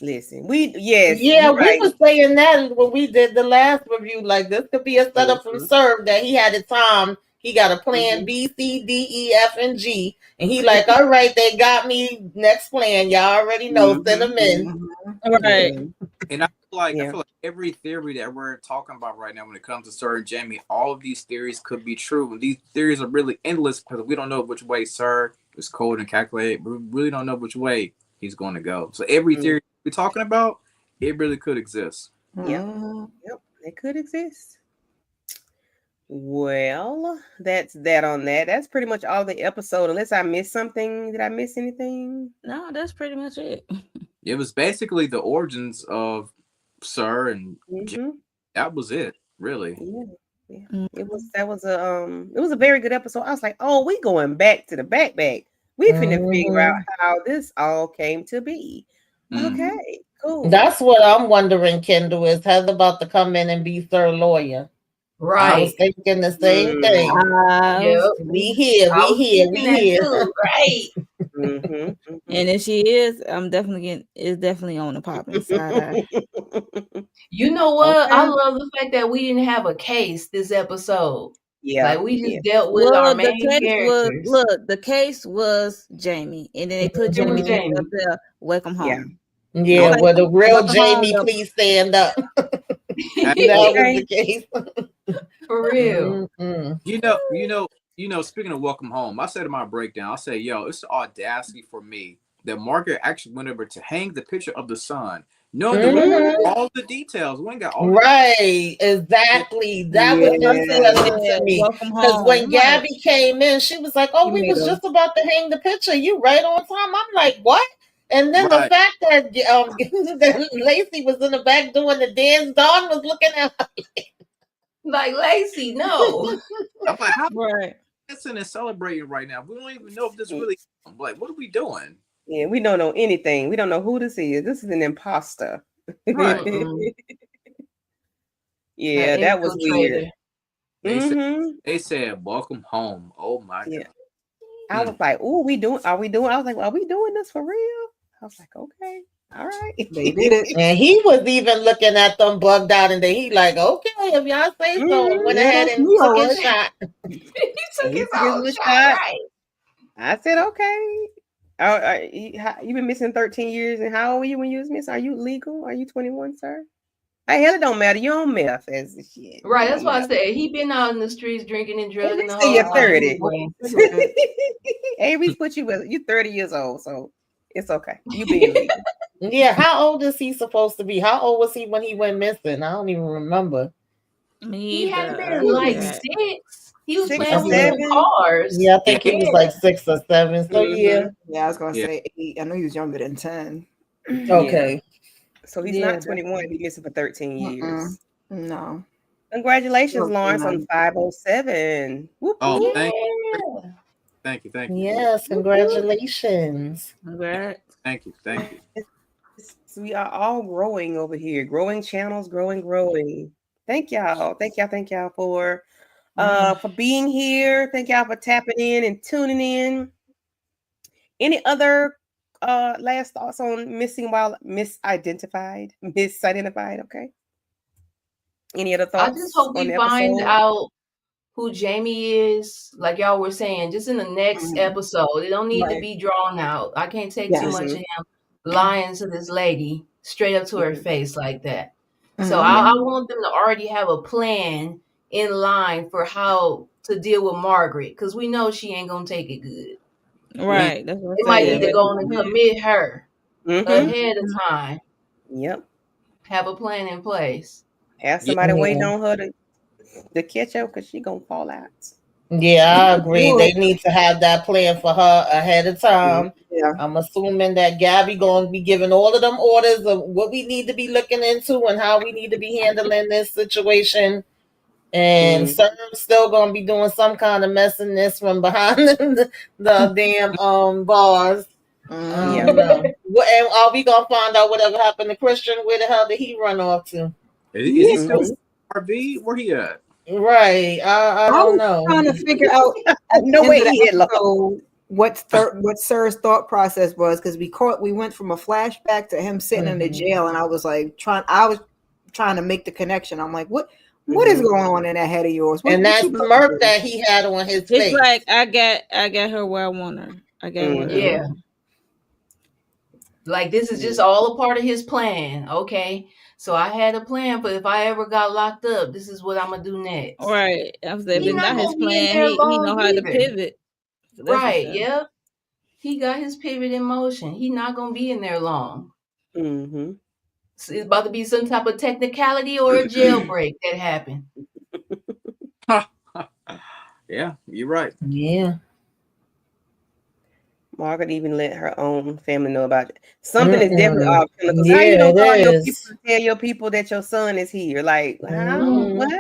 Listen, we were saying that when we did the last review. Like, this could be a setup from Serve that he had a time. He got a plan B, C, D, E, F, and G, and he like, all right, they got me. Next plan, y'all already know. Send them in. Right. And I feel like every theory that we're talking about right now when it comes to Sir and Jamie, all of these theories could be true. These theories are really endless because we don't know which way Sir is cold and calculated. We really don't know which way he's going to go. So every theory we're talking about, it really could exist. Yep, it could exist. Well, that's that on that. That's pretty much all the episode. Unless I missed something. Did I miss anything? No, that's pretty much it. It was basically the origins of Sir and Jamie. That was it, really. Yeah. It was a very good episode. I was like, oh, we going back to the back. We finna figure out how this all came to be. Okay, cool. That's what I'm wondering, Kendall, is Heather about to come in and be Sir Lawyer. Right. I was thinking the same thing. We here. Right. And if she is, I'm definitely on the popping side. You know what? Okay. I love the fact that we didn't have a case this episode. Yeah. Like, we just dealt with our main characters. The case was Jamie. And then they put Jamie up there, welcome home. Yeah, well, the real Jamie, please stand up. That was the case. For real. Speaking of welcome home, I said in my breakdown, I say, yo, it's the audacity for me that Margaret actually went over to hang the picture of the son. Knowing that we got all the details. We ain't got all right, exactly. That was interesting to me. Because when Gabi came in, she was like, oh, we was just about to hang the picture. You right on time. I'm like, what? And then the fact that that Lacey was in the back doing the dance, Dawn was looking at her like, Lacey, no. I'm like, how dancing and celebrating right now? We don't even know if this really, like, what are we doing? Yeah, we don't know anything. We don't know who this is. This is an imposter. Right. Yeah, that was weird. They said, welcome home. Oh my God. I was like, oh, are we doing? I was like, well, are we doing this for real? I was like, okay, all right. They did it. And he was even looking at them bugged out, and then he like, okay, if y'all say so, went ahead and took his shot. He took his shot. Right. I said, okay. You've been missing 13 years, and how old were you when you was missing? Are you legal? Are you 21, sir? Hell, it don't matter. You don't meth as the shit. Right, that's why I said he been out in the streets drinking and drugging the whole you're 30. Avery's put you with you 30 years old, so it's okay. You being legal. Yeah, how old is he supposed to be? How old was he when he went missing? I don't even remember. He had been like 6. He was playing with 7 cars. Yeah, I think he was like 6 or 7. So yeah, I was gonna say 8. I know he was younger than 10. Okay. So he's not 21. He's missing for 13 years. No. Congratulations, Lawrence, on 507. Whoop, oh, thank you. Yes, congratulations. Congrats. Thank you. So we are all growing over here. Growing channels, growing. Thank y'all for being here. Thank y'all for tapping in and tuning in. Any other last thoughts on misidentified? Okay. Any other thoughts? I just hope we find out who Jamie is, like y'all were saying, just in the next episode. It don't need to be drawn out. I can't take too much of him lying to this lady straight up to her face like that. So I want them to already have a plan in line for how to deal with Margaret, because we know she ain't gonna take it good. Right. That's what they might need to go and commit her ahead of time. Yep. Have a plan in place. Have somebody waiting on her to catch up, because she gonna fall out. Yeah, I agree. They need to have that plan for her ahead of time. Yeah. I'm assuming that Gabi gonna be giving all of them orders of what we need to be looking into and how we need to be handling this situation. And Sir's still gonna be doing some kind of messiness from behind the damn bars. And are we gonna find out whatever happened to Christian? Where the hell did he run off to? Is he still RV? Where he at? Right. I don't know. Trying to figure out no way what Sir's thought process was, because we went from a flashback to him sitting in the jail, and I was trying to make the connection. I'm like, what is going on in that head of yours? And that smirk that he had on his face. It's like I got her where I want her. I got her. Yeah. Like, this is just all a part of his plan. Okay. So I had a plan, but if I ever got locked up, this is what I'm gonna do next. Right. I was like, but not his plan. He know how to pivot. So right. Yep. He got his pivot in motion. He's not gonna be in there long. So it's about to be some type of technicality or a jailbreak that happened. Yeah, you're right. Yeah. Margaret even let her own family know about it. Something is definitely off. Because how you don't call your people to tell your people that your son is here? Like, how? What?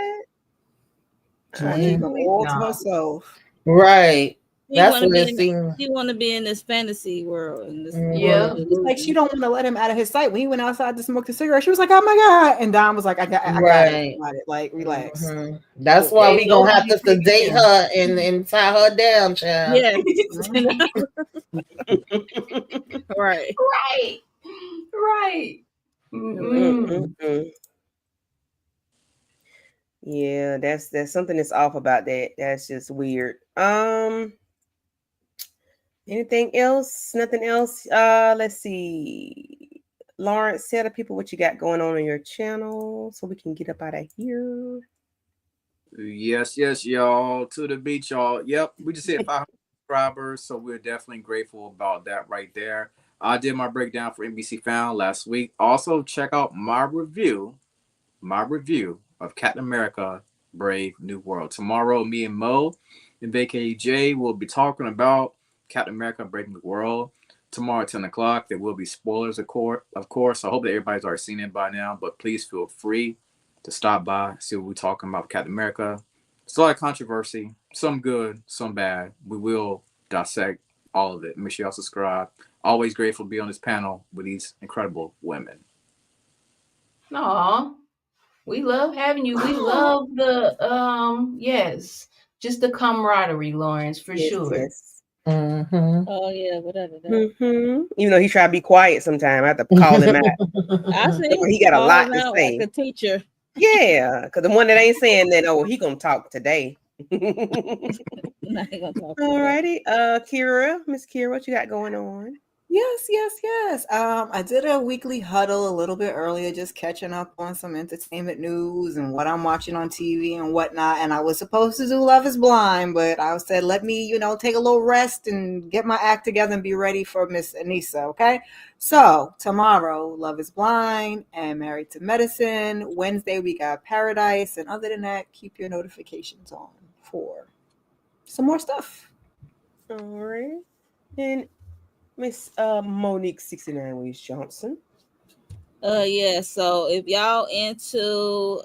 All to herself. Right. That's what it seems. She want to be in this fantasy world. In this it's like she don't want to let him out of his sight. When he went outside to smoke the cigarette, she was like, "Oh my God!" And Don was like, "I got it. Like, relax." That's why we gonna have to sedate her and tie her down, child. Yeah. Right. Yeah, that's something that's off about that. That's just weird. Anything else? Nothing else? Let's see. Lawrence, tell the people what you got going on your channel so we can get up out of here. Yes, y'all. To the beach, y'all. Yep, we just hit 500 subscribers, so we're definitely grateful about that right there. I did my breakdown for NBC Found last week. Also, check out my review of Captain America Brave New World. Tomorrow, me and Mo and VKJ will be talking about Captain America Brave New World. Tomorrow at 10 o'clock, there will be spoilers, of course. I hope that everybody's already seen it by now, but please feel free to stop by, see what we're talking about with Captain America. It's a lot of controversy, some good, some bad. We will dissect all of it. Make sure y'all subscribe. Always grateful to be on this panel with these incredible women. Aw, we love having you. We love the yes, just the camaraderie, Lawrence, for sure. Yes. Mm-hmm. Oh yeah, whatever. Even though he try to be quiet sometimes, I have to call him out. I see He got a lot to say. Like a teacher. Yeah, because the one that ain't saying that, he gonna talk today. Not gonna talk All righty, Kira, Miss Kira, what you got going on? Yes. I did a weekly huddle a little bit earlier, just catching up on some entertainment news and what I'm watching on TV and whatnot. And I was supposed to do Love is Blind, but I said, let me, take a little rest and get my act together and be ready for Miss Anissa. Okay. So tomorrow, Love is Blind and Married to Medicine. Wednesday, we got Paradise. And other than that, keep your notifications on for some more stuff. All right. And Miss Monique 69 Williams Johnson. Yeah, so if y'all into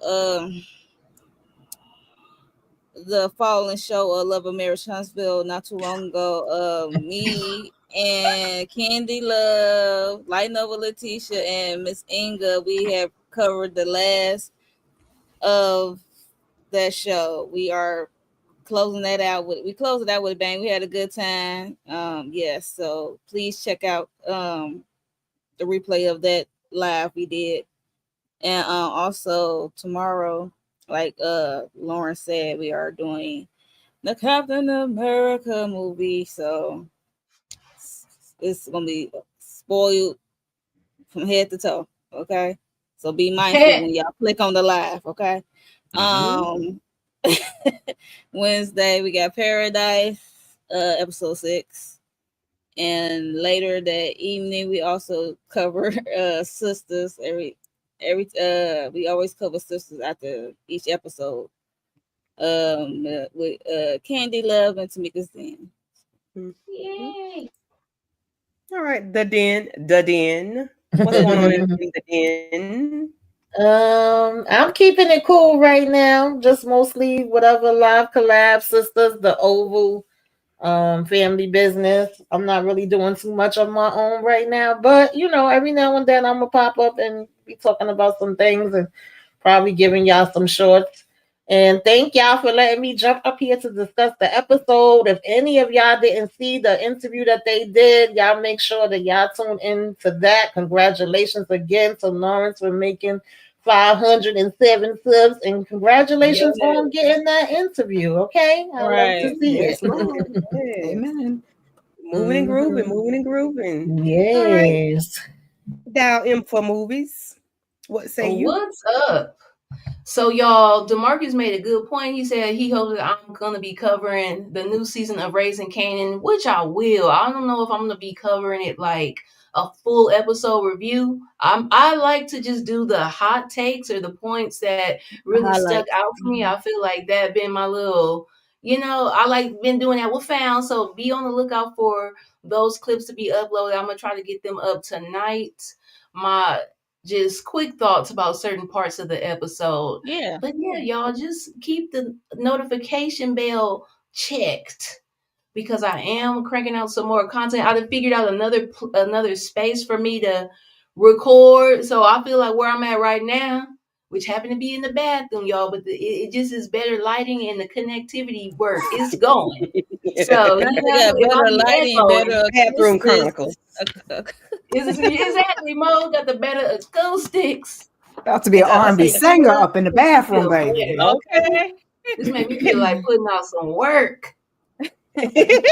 the fallen show of Love of Marriage Huntsville not too long ago, me and Candy Love, Light Nova Letitia, and Miss Inga, we have covered the last of that show. We are closing that out with a bang. We had a good time. Yes, so please check out the replay of that live we did. And also tomorrow, like Lauren said, we are doing the Captain America movie. So it's gonna be spoiled from head to toe. Okay. So be mindful when y'all click on the live, okay? Wednesday we got Paradise, episode 6. And later that evening we also cover sisters. We always cover sisters after each episode. With Candy Love and Tamika's Den. Yay! All right, the den. What's going on in the den? I'm keeping it cool right now. Just mostly whatever live collab sisters, the Oval family business. I'm not really doing too much on my own right now, but every now and then I'm gonna pop up and be talking about some things and probably giving y'all some shorts. And thank y'all for letting me jump up here to discuss the episode. If any of y'all didn't see the interview that they did, y'all make sure that y'all tune in to that. Congratulations again to Lawrence for making 507 subs, and congratulations on getting that interview. Okay, I love to see it. Amen. Moving and grooving. Yes. All right. Dial in for movies. What say you? What's up? So y'all, DeMarcus made a good point. He said he hopes that I'm gonna be covering the new season of Raising Kanan, which I will. I don't know if I'm gonna be covering it like a full episode review. I like to just do the hot takes or the points that really stuck out for me. I feel like that been my little, I like been doing that with Found. So be on the lookout for those clips to be uploaded. I'm gonna try to get them up tonight. My just quick thoughts about certain parts of the episode. Yeah. But yeah, y'all just keep the notification bell checked because I am cranking out some more content. I figured out another space for me to record. So I feel like where I'm at right now, which happened to be in the bathroom, y'all, but it just is better lighting and the connectivity work. It's going. So better lighting, better bathroom chronicles. Exactly, Mo got the better acoustics. About to be an R&B singer up in the bathroom, baby. Okay. This made me feel like putting out some work. The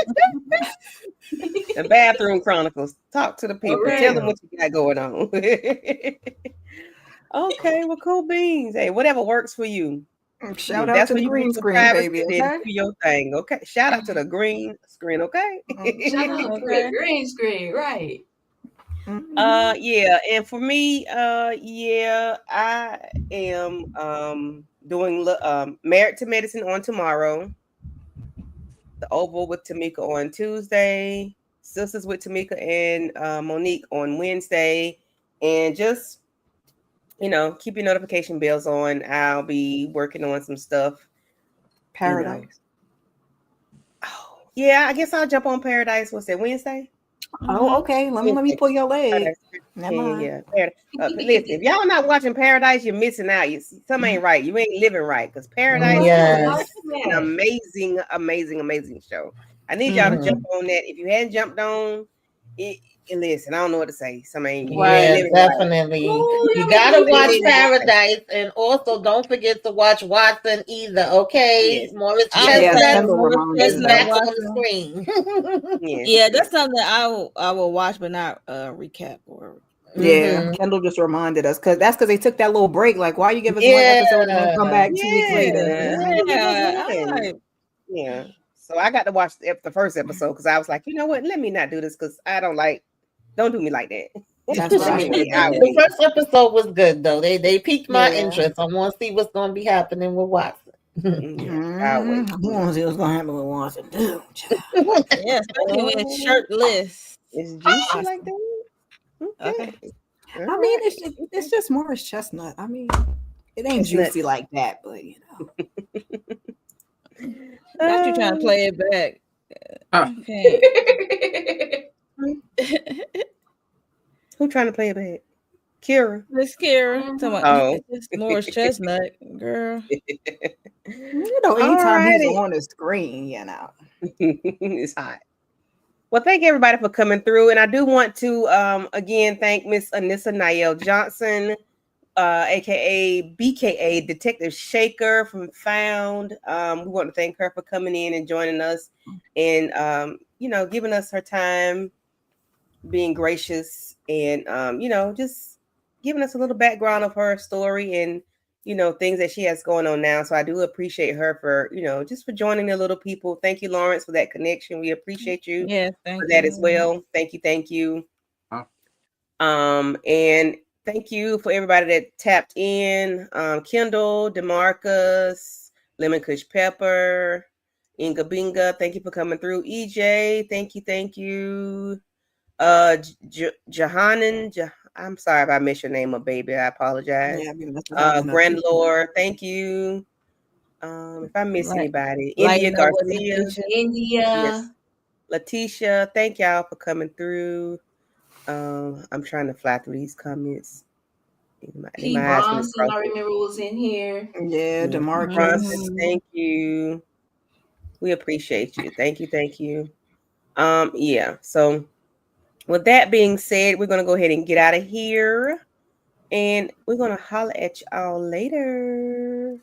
bathroom chronicles. Talk to the people. Tell them what you got going on. Okay, well, cool beans. Hey, whatever works for you. Shout out to the green screen, baby. Okay? Do your thing. Okay. Shout out to the green screen. Okay. Shout out to the green screen. Right. Yeah, and for me, yeah, I am doing Married to Medicine on tomorrow, The Oval with Tamika on Tuesday, Sisters with Tamika and Monique on Wednesday, and just keep your notification bells on. I'll be working on some stuff. Paradise. Oh, yeah, I guess I'll jump on Paradise. What's that, Wednesday? Oh, okay. Let me pull your leg. Yeah. Listen, if y'all not watching Paradise, you're missing out. Something ain't right. You ain't living right, because Paradise is an amazing, amazing, amazing show. I need y'all to jump on that. If you hadn't jumped on it, listen, I don't know what to say. Definitely. Right. You gotta watch Paradise, and also don't forget to watch Watson either. Okay, yes. Morris Chestnut is back on the screen. Yeah, that's something I will watch, but not recap or. Yeah, Kendall just reminded us because they took that little break. Like, why you give us one episode and then come back 2 weeks later? Yeah. So I got to watch the first episode because I was like, you know what? Let me not do this because I don't do me like that. That's right. The first episode was good though. They piqued my interest. I want to see what's going to be happening with Watson. I want to see what's going to happen with Watson too. Yeah, especially when it's shirtless. It's juicy like that. Okay. I mean, it's just Morris Chestnut. I mean, it ain't juicy like that, but Not you trying to play it back. Okay. Who trying to play it back? Kira. Miss Kira. It's Morris Chestnut, girl. Anytime he's on the screen, it's hot. Well, thank everybody for coming through. And I do want to again thank Miss Anissa Niel Johnson, aka BKA Detective Shaker from Found. We want to thank her for coming in and joining us and giving us her time, being gracious, and just giving us a little background of her story and things that she has going on now. So I do appreciate her for just for joining the little people. Thank you, Lawrence, for that connection. We appreciate you for that as well. Thank you. And thank you for everybody that tapped in. Kendall, DeMarcus, Lemon Kush Pepper, Inga Binga, thank you for coming through. EJ, thank you. Jahanan, I'm sorry if I missed your name, baby. I apologize. Grand Lord, thank you. If I miss anybody, India Garcia, yes. Letitia, thank y'all for coming through. I'm trying to fly through these comments. P. Bronson, I remember was in here. Yeah, DeMarcus. Bronson, thank you. We appreciate you. Thank you. Yeah. So with that being said, we're gonna go ahead and get out of here, and we're gonna holler at y'all later.